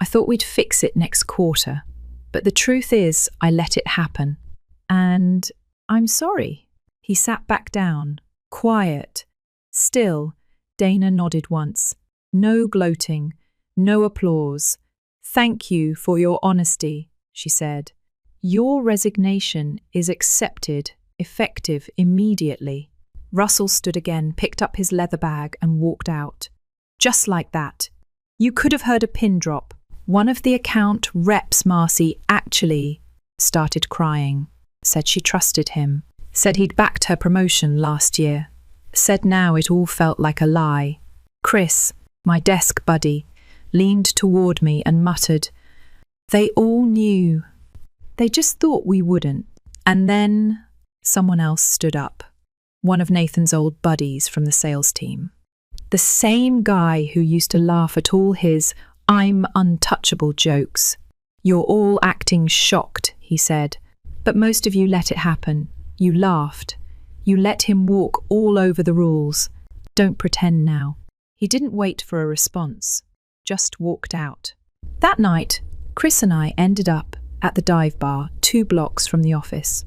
I thought we'd fix it next quarter. But the truth is, I let it happen. And I'm sorry." He sat back down, quiet. Still, Dana nodded once. No gloating, no applause. "Thank you for your honesty," she said. "Your resignation is accepted, effective immediately." Russell stood again, picked up his leather bag and walked out. Just like that. You could have heard a pin drop. One of the account reps, Marcy, actually started crying. Said she trusted him. Said he'd backed her promotion last year. Said now it all felt like a lie. Chris, my desk buddy, leaned toward me and muttered, "They all knew. They just thought we wouldn't." And then someone else stood up. One of Nathan's old buddies from the sales team. The same guy who used to laugh at all his "I'm untouchable" jokes. "You're all acting shocked," he said. "But most of you let it happen. You laughed. You let him walk all over the rules. Don't pretend now." He didn't wait for a response, just walked out. That night, Chris and I ended up at the dive bar 2 blocks from the office.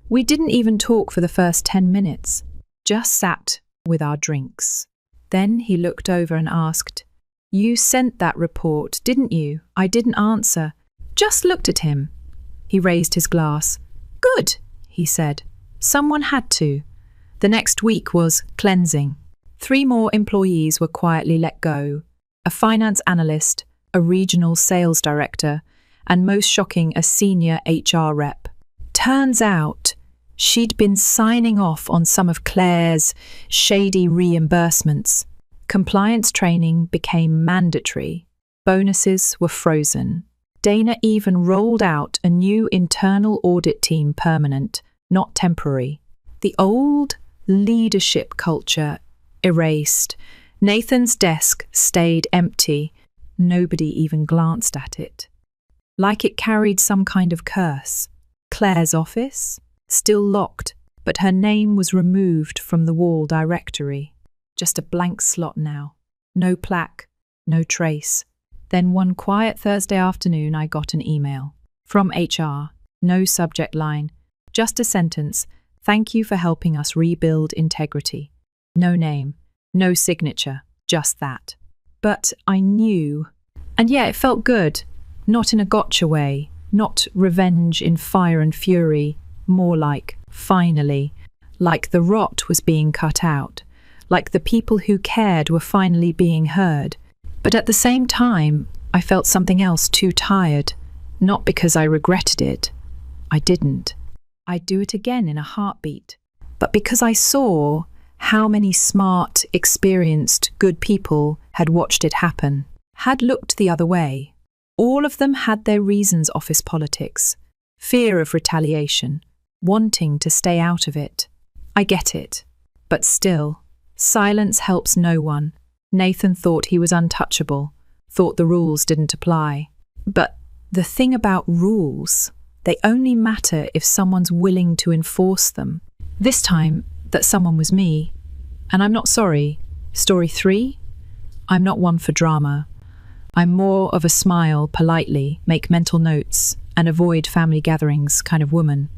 We didn't even talk for the first 10 minutes, just sat with our drinks. Then he looked over and asked, "You sent that report, didn't you?" I didn't answer, just looked at him. He raised his glass. "Good," he said. "Someone had to." The next week was cleansing. 3 more employees were quietly let go. A finance analyst, a regional sales director, and most shocking, a senior HR rep. Turns out, she'd been signing off on some of Claire's shady reimbursements. Compliance training became mandatory. Bonuses were frozen. Dana even rolled out a new internal audit team, permanent, not temporary. The old leadership culture erased. Nathan's desk stayed empty. Nobody even glanced at it. Like it carried some kind of curse. Claire's office? Still locked. but her name was removed from the wall directory. Just a blank slot now. No plaque, no trace. Then one quiet Thursday afternoon, I got an email. From HR. No subject line. Just a sentence. Thank you for helping us rebuild integrity. No name. No signature. Just that. But I knew. And yeah, it felt good. Not in a gotcha way. Not revenge in fire and fury. More like, finally. Like the rot was being cut out. Like the people who cared were finally being heard. But at the same time, I felt something else too tired. Not because I regretted it. I didn't. I'd do it again in a heartbeat. But because I saw how many smart, experienced, good people had watched it happen, had looked the other way. All of them had their reasons: office politics, fear of retaliation, wanting to stay out of it. I get it. But still, silence helps no one. Nathan thought he was untouchable, thought the rules didn't apply. But the thing about rules, they only matter if someone's willing to enforce them. This time, that someone was me. And I'm not sorry. Story 3? I'm not one for drama. I'm more of a smile politely, make mental notes, and avoid family gatherings kind of woman.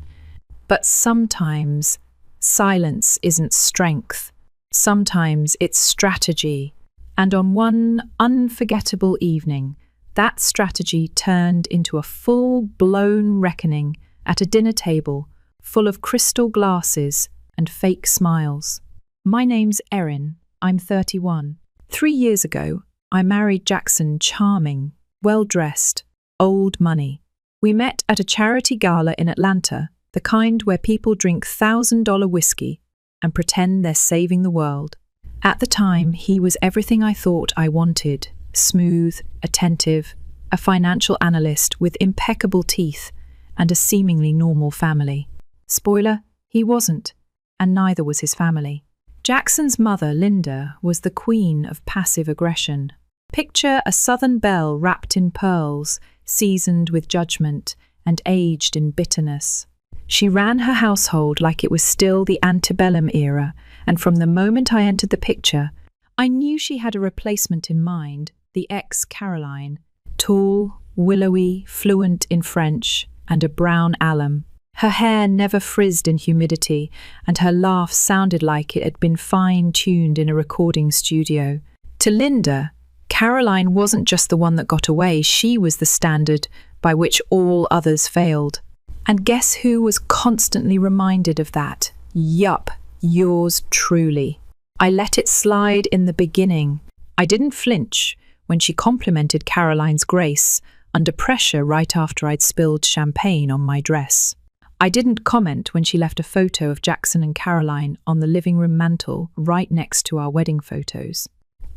But sometimes, silence isn't strength. Sometimes it's strategy. And on one unforgettable evening, that strategy turned into a full-blown reckoning at a dinner table full of crystal glasses and fake smiles. My name's Erin. I'm 31. 3 years ago, I married Jackson, charming, well-dressed, old money. We met at a charity gala in Atlanta, the kind where people drink $1,000 whiskey and pretend they're saving the world. At the time, he was everything I thought I wanted: smooth, attentive, a financial analyst with impeccable teeth and a seemingly normal family. Spoiler, he wasn't, and neither was his family. Jackson's mother, Linda, was the queen of passive aggression. Picture a Southern belle wrapped in pearls, seasoned with judgment and aged in bitterness. She ran her household like it was still the antebellum era, and from the moment I entered the picture, I knew she had a replacement in mind, the ex-Caroline. Tall, willowy, fluent in French, and a brown alum. Her hair never frizzed in humidity, and her laugh sounded like it had been fine-tuned in a recording studio. To Linda, Caroline wasn't just the one that got away, she was the standard by which all others failed. And guess who was constantly reminded of that? Yup, yours truly. I let it slide in the beginning. I didn't flinch when she complimented Caroline's grace under pressure right after I'd spilled champagne on my dress. I didn't comment when she left a photo of Jackson and Caroline on the living room mantel right next to our wedding photos.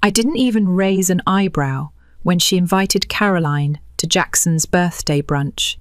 I didn't even raise an eyebrow when she invited Caroline to Jackson's birthday brunch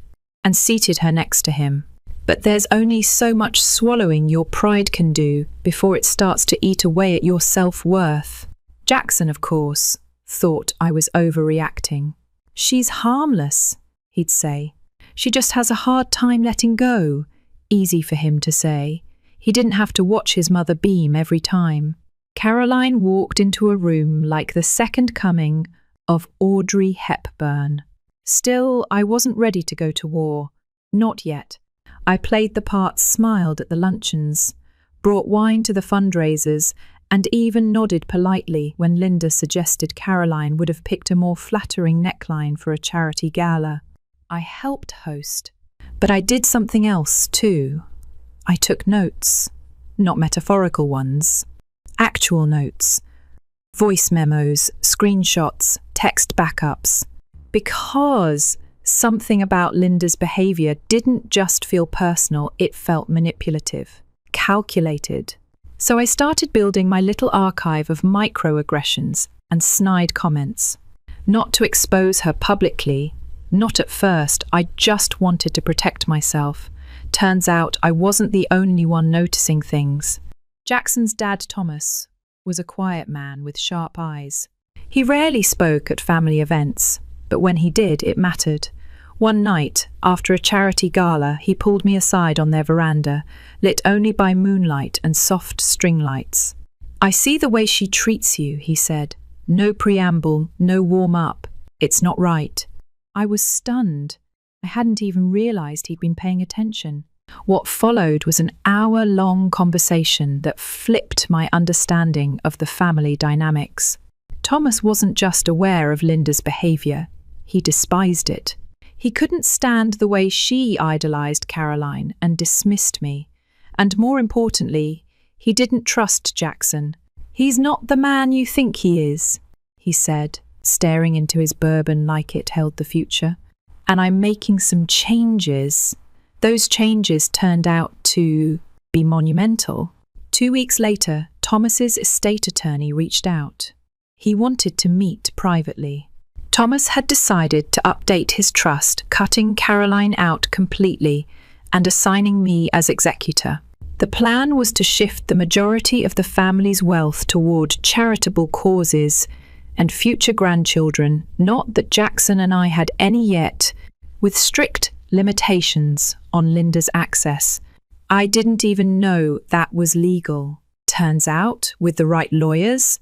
and seated her next to him. But there's only so much swallowing your pride can do before it starts to eat away at your self-worth. Jackson, of course, thought I was overreacting. She's harmless, he'd say. She just has a hard time letting go. Easy for him to say. He didn't have to watch his mother beam every time. Caroline walked into a room like the second coming of Audrey Hepburn. Still, I wasn't ready to go to war. Not yet. I played the part, smiled at the luncheons, brought wine to the fundraisers, and even nodded politely when Linda suggested Caroline would have picked a more flattering neckline for a charity gala. I helped host. But I did something else too. I took notes. Not metaphorical ones. Actual notes. Voice memos, screenshots, text backups. Because something about Linda's behaviour didn't just feel personal, it felt manipulative, calculated. So I started building my little archive of microaggressions and snide comments. Not to expose her publicly, not at first, I just wanted to protect myself. Turns out I wasn't the only one noticing things. Jackson's dad, Thomas, was a quiet man with sharp eyes. He rarely spoke at family events, but when he did, it mattered. One night, after a charity gala, he pulled me aside on their veranda, lit only by moonlight and soft string lights. "I see the way she treats you," he said. "No preamble, no warm-up. It's not right." I was stunned. I hadn't even realized he'd been paying attention. What followed was an hour-long conversation that flipped my understanding of the family dynamics. Thomas wasn't just aware of Linda's behavior, he despised it. He couldn't stand the way she idolized Caroline and dismissed me. And more importantly, he didn't trust Jackson. "He's not the man you think he is," he said, staring into his bourbon like it held the future. "And I'm making some changes." Those changes turned out to be monumental. 2 weeks later, Thomas's estate attorney reached out. He wanted to meet privately. Thomas had decided to update his trust, cutting Caroline out completely and assigning me as executor. The plan was to shift the majority of the family's wealth toward charitable causes and future grandchildren, not that Jackson and I had any yet, with strict limitations on Linda's access. I didn't even know that was legal. Turns out, with the right lawyers,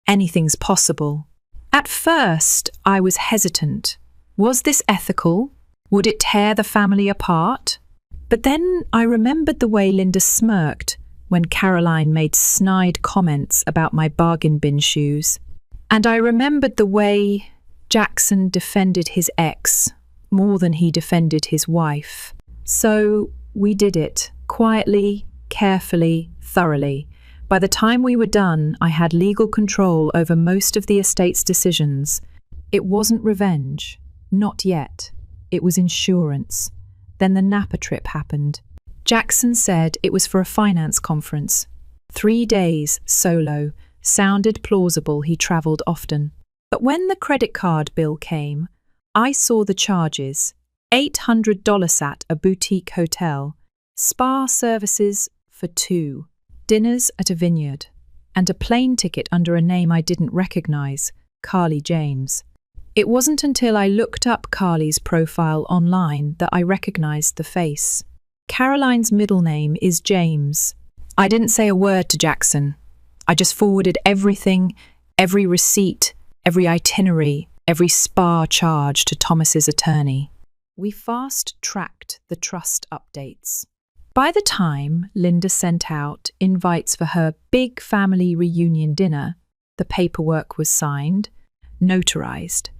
anything's possible. At first, I was hesitant. Was this ethical? Would it tear the family apart? But then I remembered the way Linda smirked when Caroline made snide comments about my bargain bin shoes. And I remembered the way Jackson defended his ex more than he defended his wife. So we did it, quietly, carefully, thoroughly. By the time we were done, I had legal control over most of the estate's decisions. It wasn't revenge. Not yet. It was insurance. Then the Napa trip happened. Jackson said it was for a finance conference. 3 days, solo. Sounded plausible, he travelled often. But when the credit card bill came, I saw the charges. $800 at a boutique hotel. Spa services for 2. Dinners at a vineyard, and a plane ticket under a name I didn't recognize, Carly James. It wasn't until I looked up Carly's profile online that I recognized the face. Caroline's middle name is James. I didn't say a word to Jackson. I just forwarded everything, every receipt, every itinerary, every spa charge to Thomas's attorney. We fast-tracked the trust updates. By the time Linda sent out invites for her big family reunion dinner, the paperwork was signed, notarized,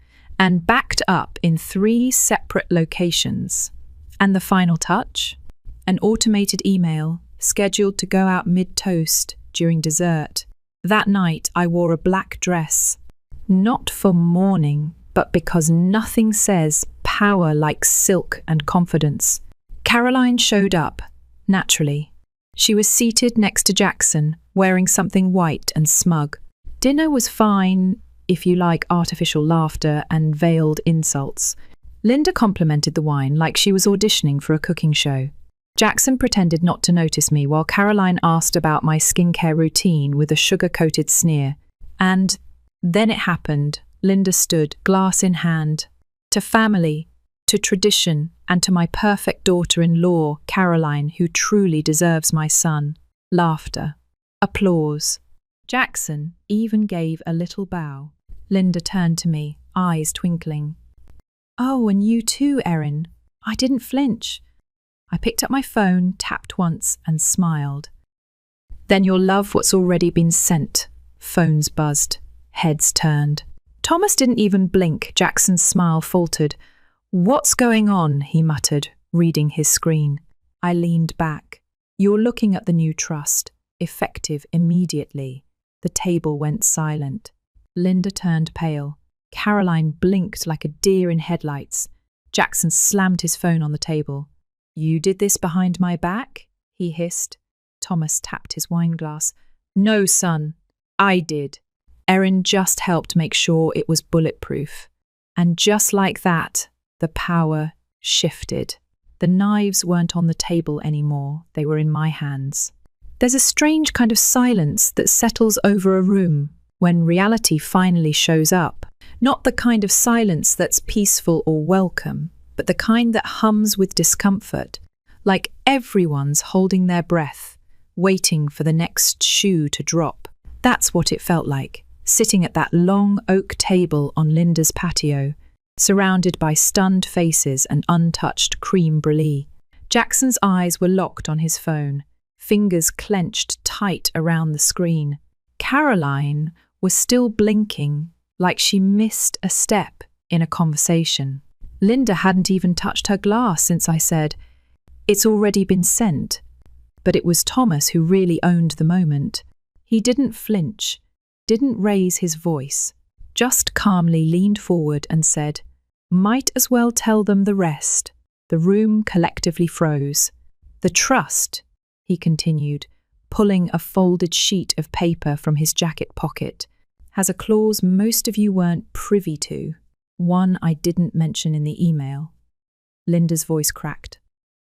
and backed up in 3 separate locations. And the final touch? An automated email scheduled to go out mid-toast during dessert. That night I wore a black dress, not for mourning, but because nothing says power like silk and confidence. Caroline showed up. Naturally. She was seated next to Jackson, wearing something white and smug. Dinner was fine, if you like artificial laughter and veiled insults. Linda complimented the wine like she was auditioning for a cooking show. Jackson pretended not to notice me while Caroline asked about my skincare routine with a sugar-coated sneer. And then it happened. Linda stood, glass in hand. To family, to tradition, and to my perfect daughter-in-law, Caroline, who truly deserves my son. Laughter. Applause. Jackson even gave a little bow. Linda turned to me, eyes twinkling. "Oh, and you too, Erin." I didn't flinch. I picked up my phone, tapped once, and smiled. "Then you'll love what's already been sent." Phones buzzed. Heads turned. Thomas didn't even blink. Jackson's smile faltered. "What's going on?" he muttered, reading his screen. I leaned back. "You're looking at the new trust. Effective immediately." The table went silent. Linda turned pale. Caroline blinked like a deer in headlights. Jackson slammed his phone on the table. "You did this behind my back?" he hissed. Thomas tapped his wineglass. "No, son. I did. Erin just helped make sure it was bulletproof." And just like that, the power shifted. The knives weren't on the table anymore. They were in my hands. There's a strange kind of silence that settles over a room when reality finally shows up. Not the kind of silence that's peaceful or welcome, but the kind that hums with discomfort, like everyone's holding their breath, waiting for the next shoe to drop. That's what it felt like, sitting at that long oak table on Linda's patio, surrounded by stunned faces and untouched creme brulee. Jackson's eyes were locked on his phone, fingers clenched tight around the screen. Caroline was still blinking, like she missed a step in a conversation. Linda hadn't even touched her glass since I said, "It's already been sent." But it was Thomas who really owned the moment. He didn't flinch, didn't raise his voice, just calmly leaned forward and said, "Might as well tell them the rest." The room collectively froze. "The trust," he continued, pulling a folded sheet of paper from his jacket pocket, "has a clause most of you weren't privy to. One I didn't mention in the email." Linda's voice cracked.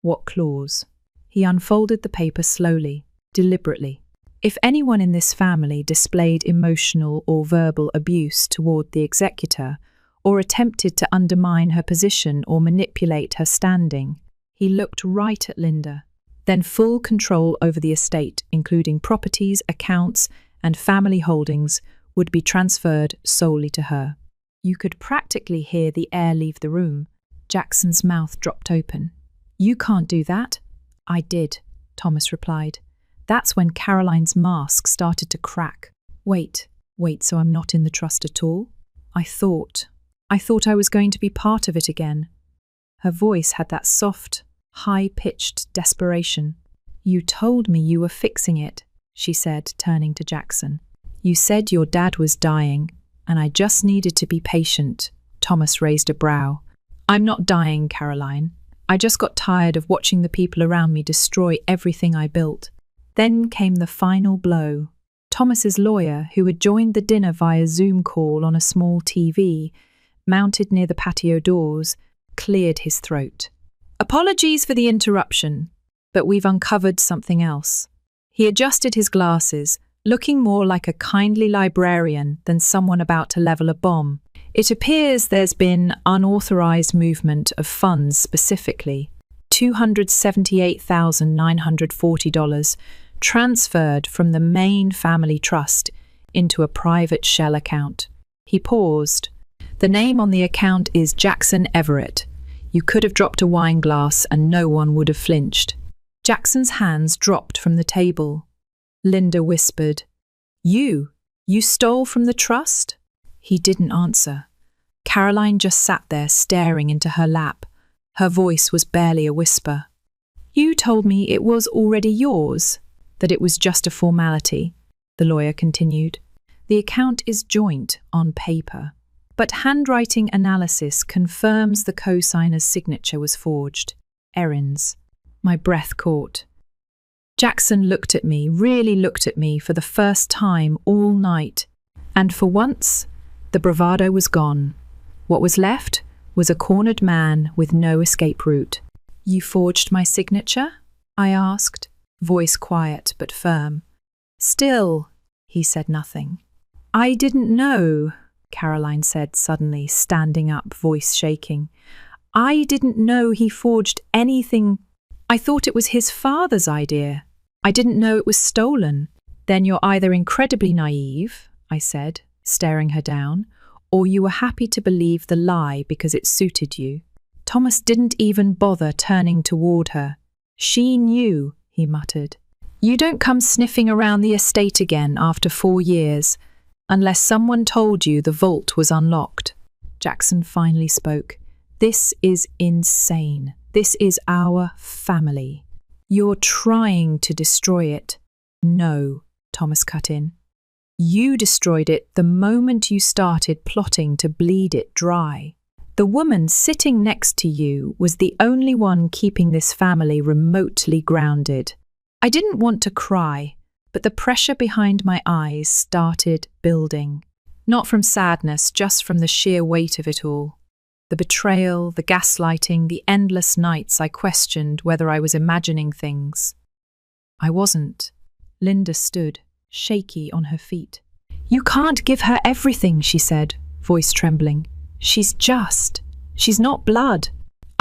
"What clause?" He unfolded the paper slowly, deliberately. If anyone in this family displayed emotional or verbal abuse toward the executor, or attempted to undermine her position or manipulate her standing, he looked right at Linda. Then full control over the estate, including properties, accounts, and family holdings, would be transferred solely to her. You could practically hear the air leave the room. Jackson's mouth dropped open. "You can't do that." "I did," Thomas replied. That's when Caroline's mask started to crack. Wait, so I'm not in the trust at all? I thought I was going to be part of it again." Her voice had that soft, high-pitched desperation. "You told me you were fixing it," she said, turning to Jackson. "You said your dad was dying, and I just needed to be patient." Thomas raised a brow. "I'm not dying, Caroline. I just got tired of watching the people around me destroy everything I built." Then came the final blow. Thomas's lawyer, who had joined the dinner via Zoom call on a small TV, mounted near the patio doors, cleared his throat. "Apologies for the interruption, but we've uncovered something else." He adjusted his glasses, looking more like a kindly librarian than someone about to level a bomb. "It appears there's been unauthorized movement of funds, specifically $278,940 transferred from the main family trust into a private shell account." He paused. "The name on the account is Jackson Everett. You could have dropped a wine glass and no one would have flinched." Jackson's hands dropped from the table. Linda whispered, You stole from the trust?" He didn't answer. Caroline just sat there staring into her lap. Her voice was barely a whisper. "You told me it was already yours, that it was just a formality," the lawyer continued. "The account is joint on paper, but handwriting analysis confirms the co-signer's signature was forged. Erin's." My breath caught. Jackson looked at me, really looked at me for the first time all night, and for once, the bravado was gone. What was left was a cornered man with no escape route. "You forged my signature?" I asked, voice quiet but firm. "Still," he said nothing. "I didn't know," Caroline said suddenly, standing up, voice shaking. "I didn't know he forged anything. I thought it was his father's idea. I didn't know it was stolen." "Then you're either incredibly naive," I said, staring her down, "or you were happy to believe the lie because it suited you." Thomas didn't even bother turning toward her. "She knew," he muttered. "You don't come sniffing around the estate again after 4 years, unless someone told you the vault was unlocked." Jackson finally spoke. "This is insane. This is our family. You're trying to destroy it." "No," Thomas cut in. "You destroyed it the moment you started plotting to bleed it dry. The woman sitting next to you was the only one keeping this family remotely grounded." I didn't want to cry, but the pressure behind my eyes started building. Not from sadness, just from the sheer weight of it all. The betrayal, the gaslighting, the endless nights I questioned whether I was imagining things. I wasn't. Linda stood, shaky on her feet. "You can't give her everything," she said, voice trembling. She's not blood."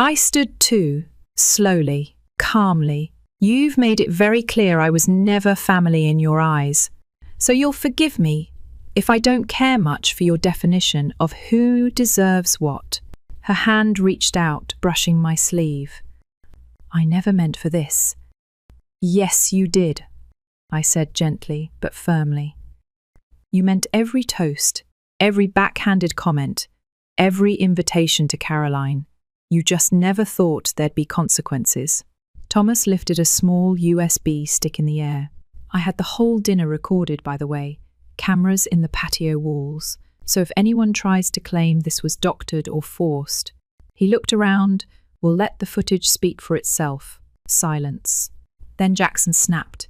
I stood too, slowly, calmly. You've made it very clear I was never family in your eyes, so you'll forgive me if I don't care much for your definition of who deserves what. Her hand reached out, brushing my sleeve. I never meant for this. Yes, you did, I said gently but firmly. You meant every toast, every backhanded comment, every invitation to Caroline. You just never thought there'd be consequences. Thomas lifted a small USB stick in the air. I had the whole dinner recorded, by the way, cameras in the patio walls, so if anyone tries to claim this was doctored or forced. He looked around. We'll let the footage speak for itself. Silence. Then Jackson snapped.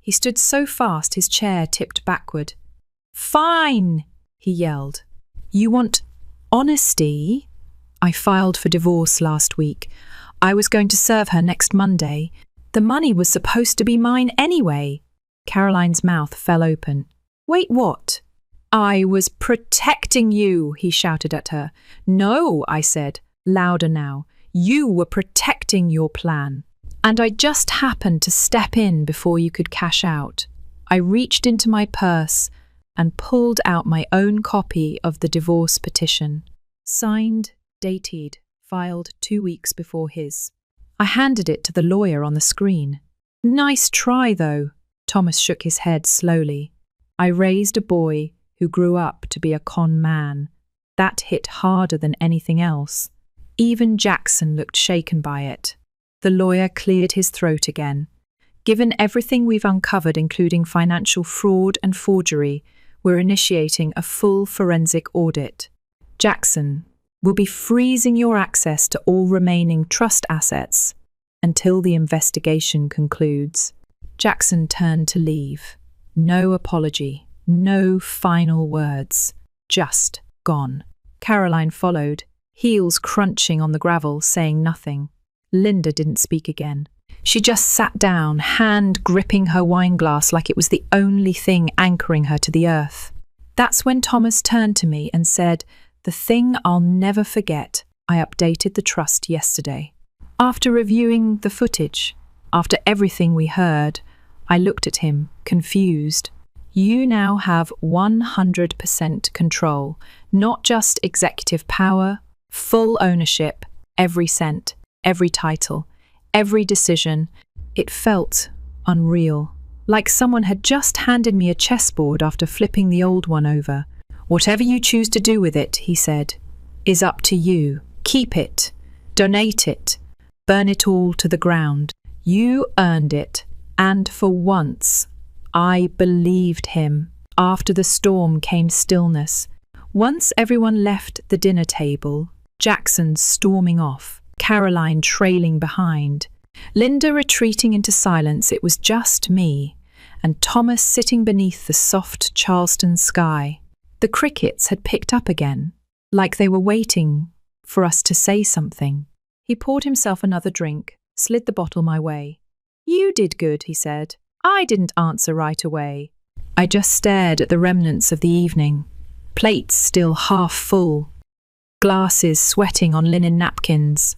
He stood so fast his chair tipped backward. Fine, he yelled. You want honesty? I filed for divorce last week. I was going to serve her next Monday. The money was supposed to be mine anyway. Caroline's mouth fell open. Wait, what? I was protecting you, he shouted at her. No, I said, louder now. You were protecting your plan. And I just happened to step in before you could cash out. I reached into my purse and pulled out my own copy of the divorce petition. Signed, dated, filed 2 weeks before his. I handed it to the lawyer on the screen. Nice try, though. Thomas shook his head slowly. I raised a boy who grew up to be a con man. That hit harder than anything else. Even Jackson looked shaken by it. The lawyer cleared his throat again. Given everything we've uncovered, including financial fraud and forgery, we're initiating a full forensic audit. Jackson, we'll be freezing your access to all remaining trust assets until the investigation concludes. Jackson turned to leave. No apology, no final words, just gone. Caroline followed, heels crunching on the gravel, saying nothing. Linda didn't speak again. She just sat down, hand gripping her wine glass like it was the only thing anchoring her to the earth. That's when Thomas turned to me and said, the thing I'll never forget, I updated the trust yesterday. After reviewing the footage, after everything we heard, I looked at him, confused. You now have 100% control, not just executive power, full ownership, every cent, every title, every decision. It felt unreal, like someone had just handed me a chessboard after flipping the old one over. Whatever you choose to do with it, he said, is up to you. Keep it, donate it, burn it all to the ground. You earned it, and for once, I believed him. After the storm came stillness. Once everyone left the dinner table, Jackson storming off, Caroline trailing behind, Linda retreating into silence. It was just me, and Thomas sitting beneath the soft Charleston sky. The crickets had picked up again, like they were waiting for us to say something. He poured himself another drink, slid the bottle my way. You did good, he said. I didn't answer right away. I just stared at the remnants of the evening, plates still half full, glasses sweating on linen napkins,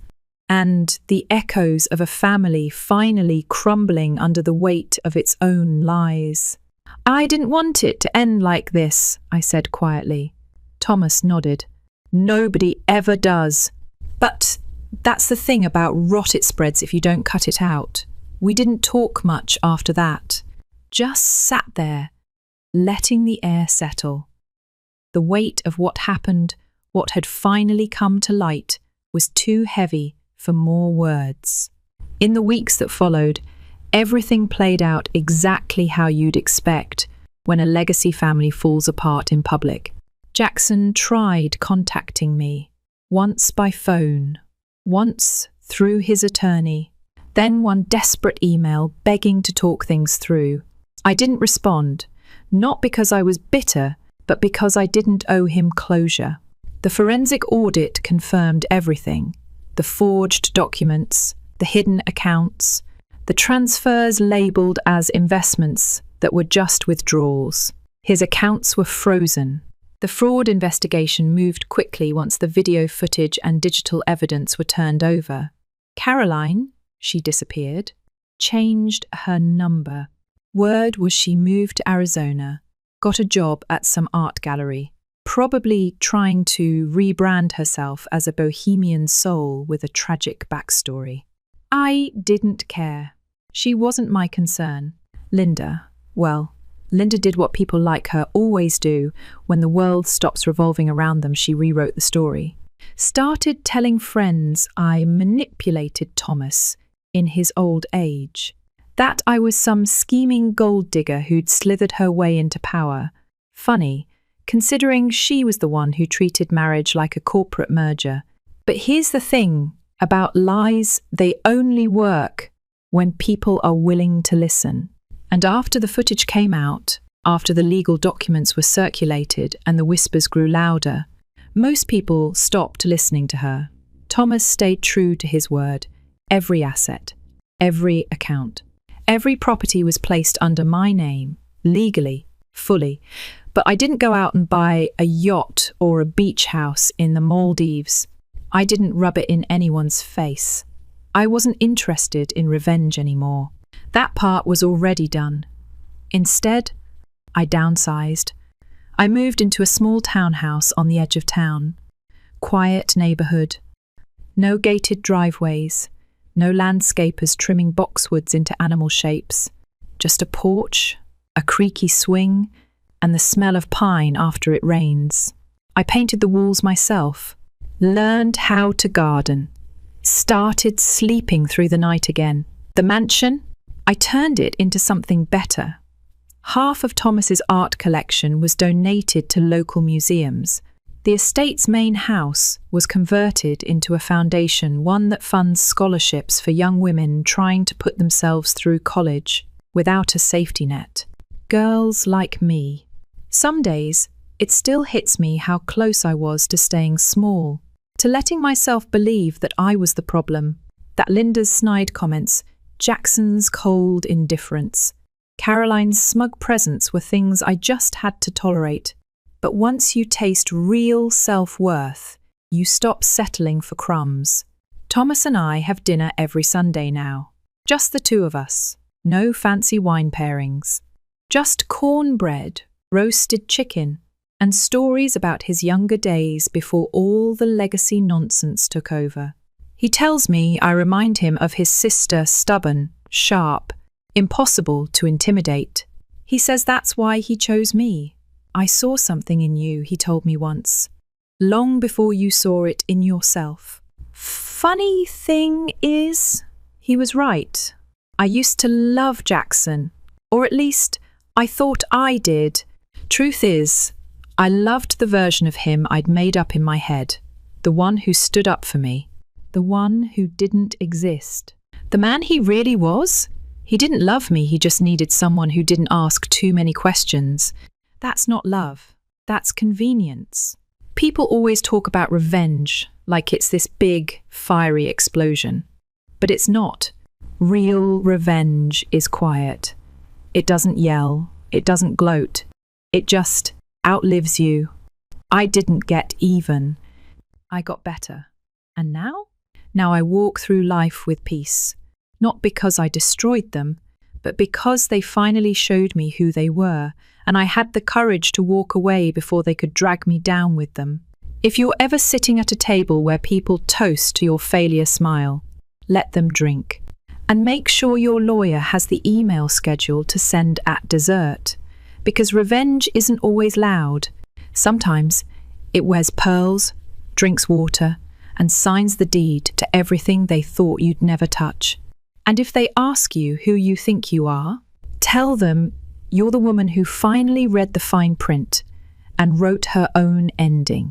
and the echoes of a family finally crumbling under the weight of its own lies. I didn't want it to end like this, I said quietly. Thomas nodded. Nobody ever does. But that's the thing about rot, it spreads if you don't cut it out. We didn't talk much after that. Just sat there, letting the air settle. The weight of what happened, what had finally come to light, was too heavy for more words. In the weeks that followed, everything played out exactly how you'd expect when a legacy family falls apart in public. Jackson tried contacting me, once by phone, once through his attorney, then one desperate email begging to talk things through. I didn't respond, not because I was bitter, but because I didn't owe him closure. The forensic audit confirmed everything. The forged documents, the hidden accounts, the transfers labelled as investments that were just withdrawals. His accounts were frozen, The fraud investigation moved quickly once the video footage and digital evidence were turned over. Caroline, she disappeared, changed her number. Word was she moved to Arizona, got a job at some art gallery, probably trying to rebrand herself as a bohemian soul with a tragic backstory. I didn't care. She wasn't my concern. Linda did what people like her always do when the world stops revolving around them. She rewrote the story. Started telling friends I manipulated Thomas in his old age. That I was some scheming gold digger who'd slithered her way into power. Funny, considering she was the one who treated marriage like a corporate merger. But here's the thing about lies: they only work when people are willing to listen. And after the footage came out, after the legal documents were circulated and the whispers grew louder, most people stopped listening to her. Thomas stayed true to his word. Every asset, every account, every property was placed under my name, legally, fully. But I didn't go out and buy a yacht or a beach house in the Maldives. I didn't rub it in anyone's face. I wasn't interested in revenge anymore. That part was already done. Instead, I downsized. I moved into a small townhouse on the edge of town. Quiet neighborhood. No gated driveways. No landscapers trimming boxwoods into animal shapes. Just a porch, a creaky swing, and the smell of pine after it rains. I painted the walls myself. Learned how to garden. Started sleeping through the night again. The mansion? I turned it into something better. Half of Thomas's art collection was donated to local museums. The estate's main house was converted into a foundation, one that funds scholarships for young women trying to put themselves through college without a safety net. Girls like me. Some days, it still hits me how close I was to staying small, to letting myself believe that I was the problem, that Linda's snide comments, Jackson's cold indifference, Caroline's smug presence were things I just had to tolerate. But once you taste real self-worth, you stop settling for crumbs. Thomas and I have dinner every Sunday now. Just the two of us. No fancy wine pairings. Just cornbread, roasted chicken, and stories about his younger days before all the legacy nonsense took over. He tells me I remind him of his sister, stubborn, sharp, impossible to intimidate. He says that's why he chose me. I saw something in you, he told me once, long before you saw it in yourself. Funny thing is, he was right. I used to love Jackson, or at least I thought I did. Truth is, I loved the version of him I'd made up in my head, the one who stood up for me, the one who didn't exist. The man he really was? He didn't love me, he just needed someone who didn't ask too many questions. That's not love, that's convenience. People always talk about revenge like it's this big, fiery explosion. But it's not. Real revenge is quiet. It doesn't yell, it doesn't gloat. It just outlives you. I didn't get even. I got better. And now? Now I walk through life with peace. Not because I destroyed them, but because they finally showed me who they were, and I had the courage to walk away before they could drag me down with them. If you're ever sitting at a table where people toast to your failure smile, let them drink. And make sure your lawyer has the email schedule to send at dessert. Because revenge isn't always loud. Sometimes it wears pearls, drinks water, and signs the deed to everything they thought you'd never touch. And if they ask you who you think you are, tell them you're the woman who finally read the fine print and wrote her own ending.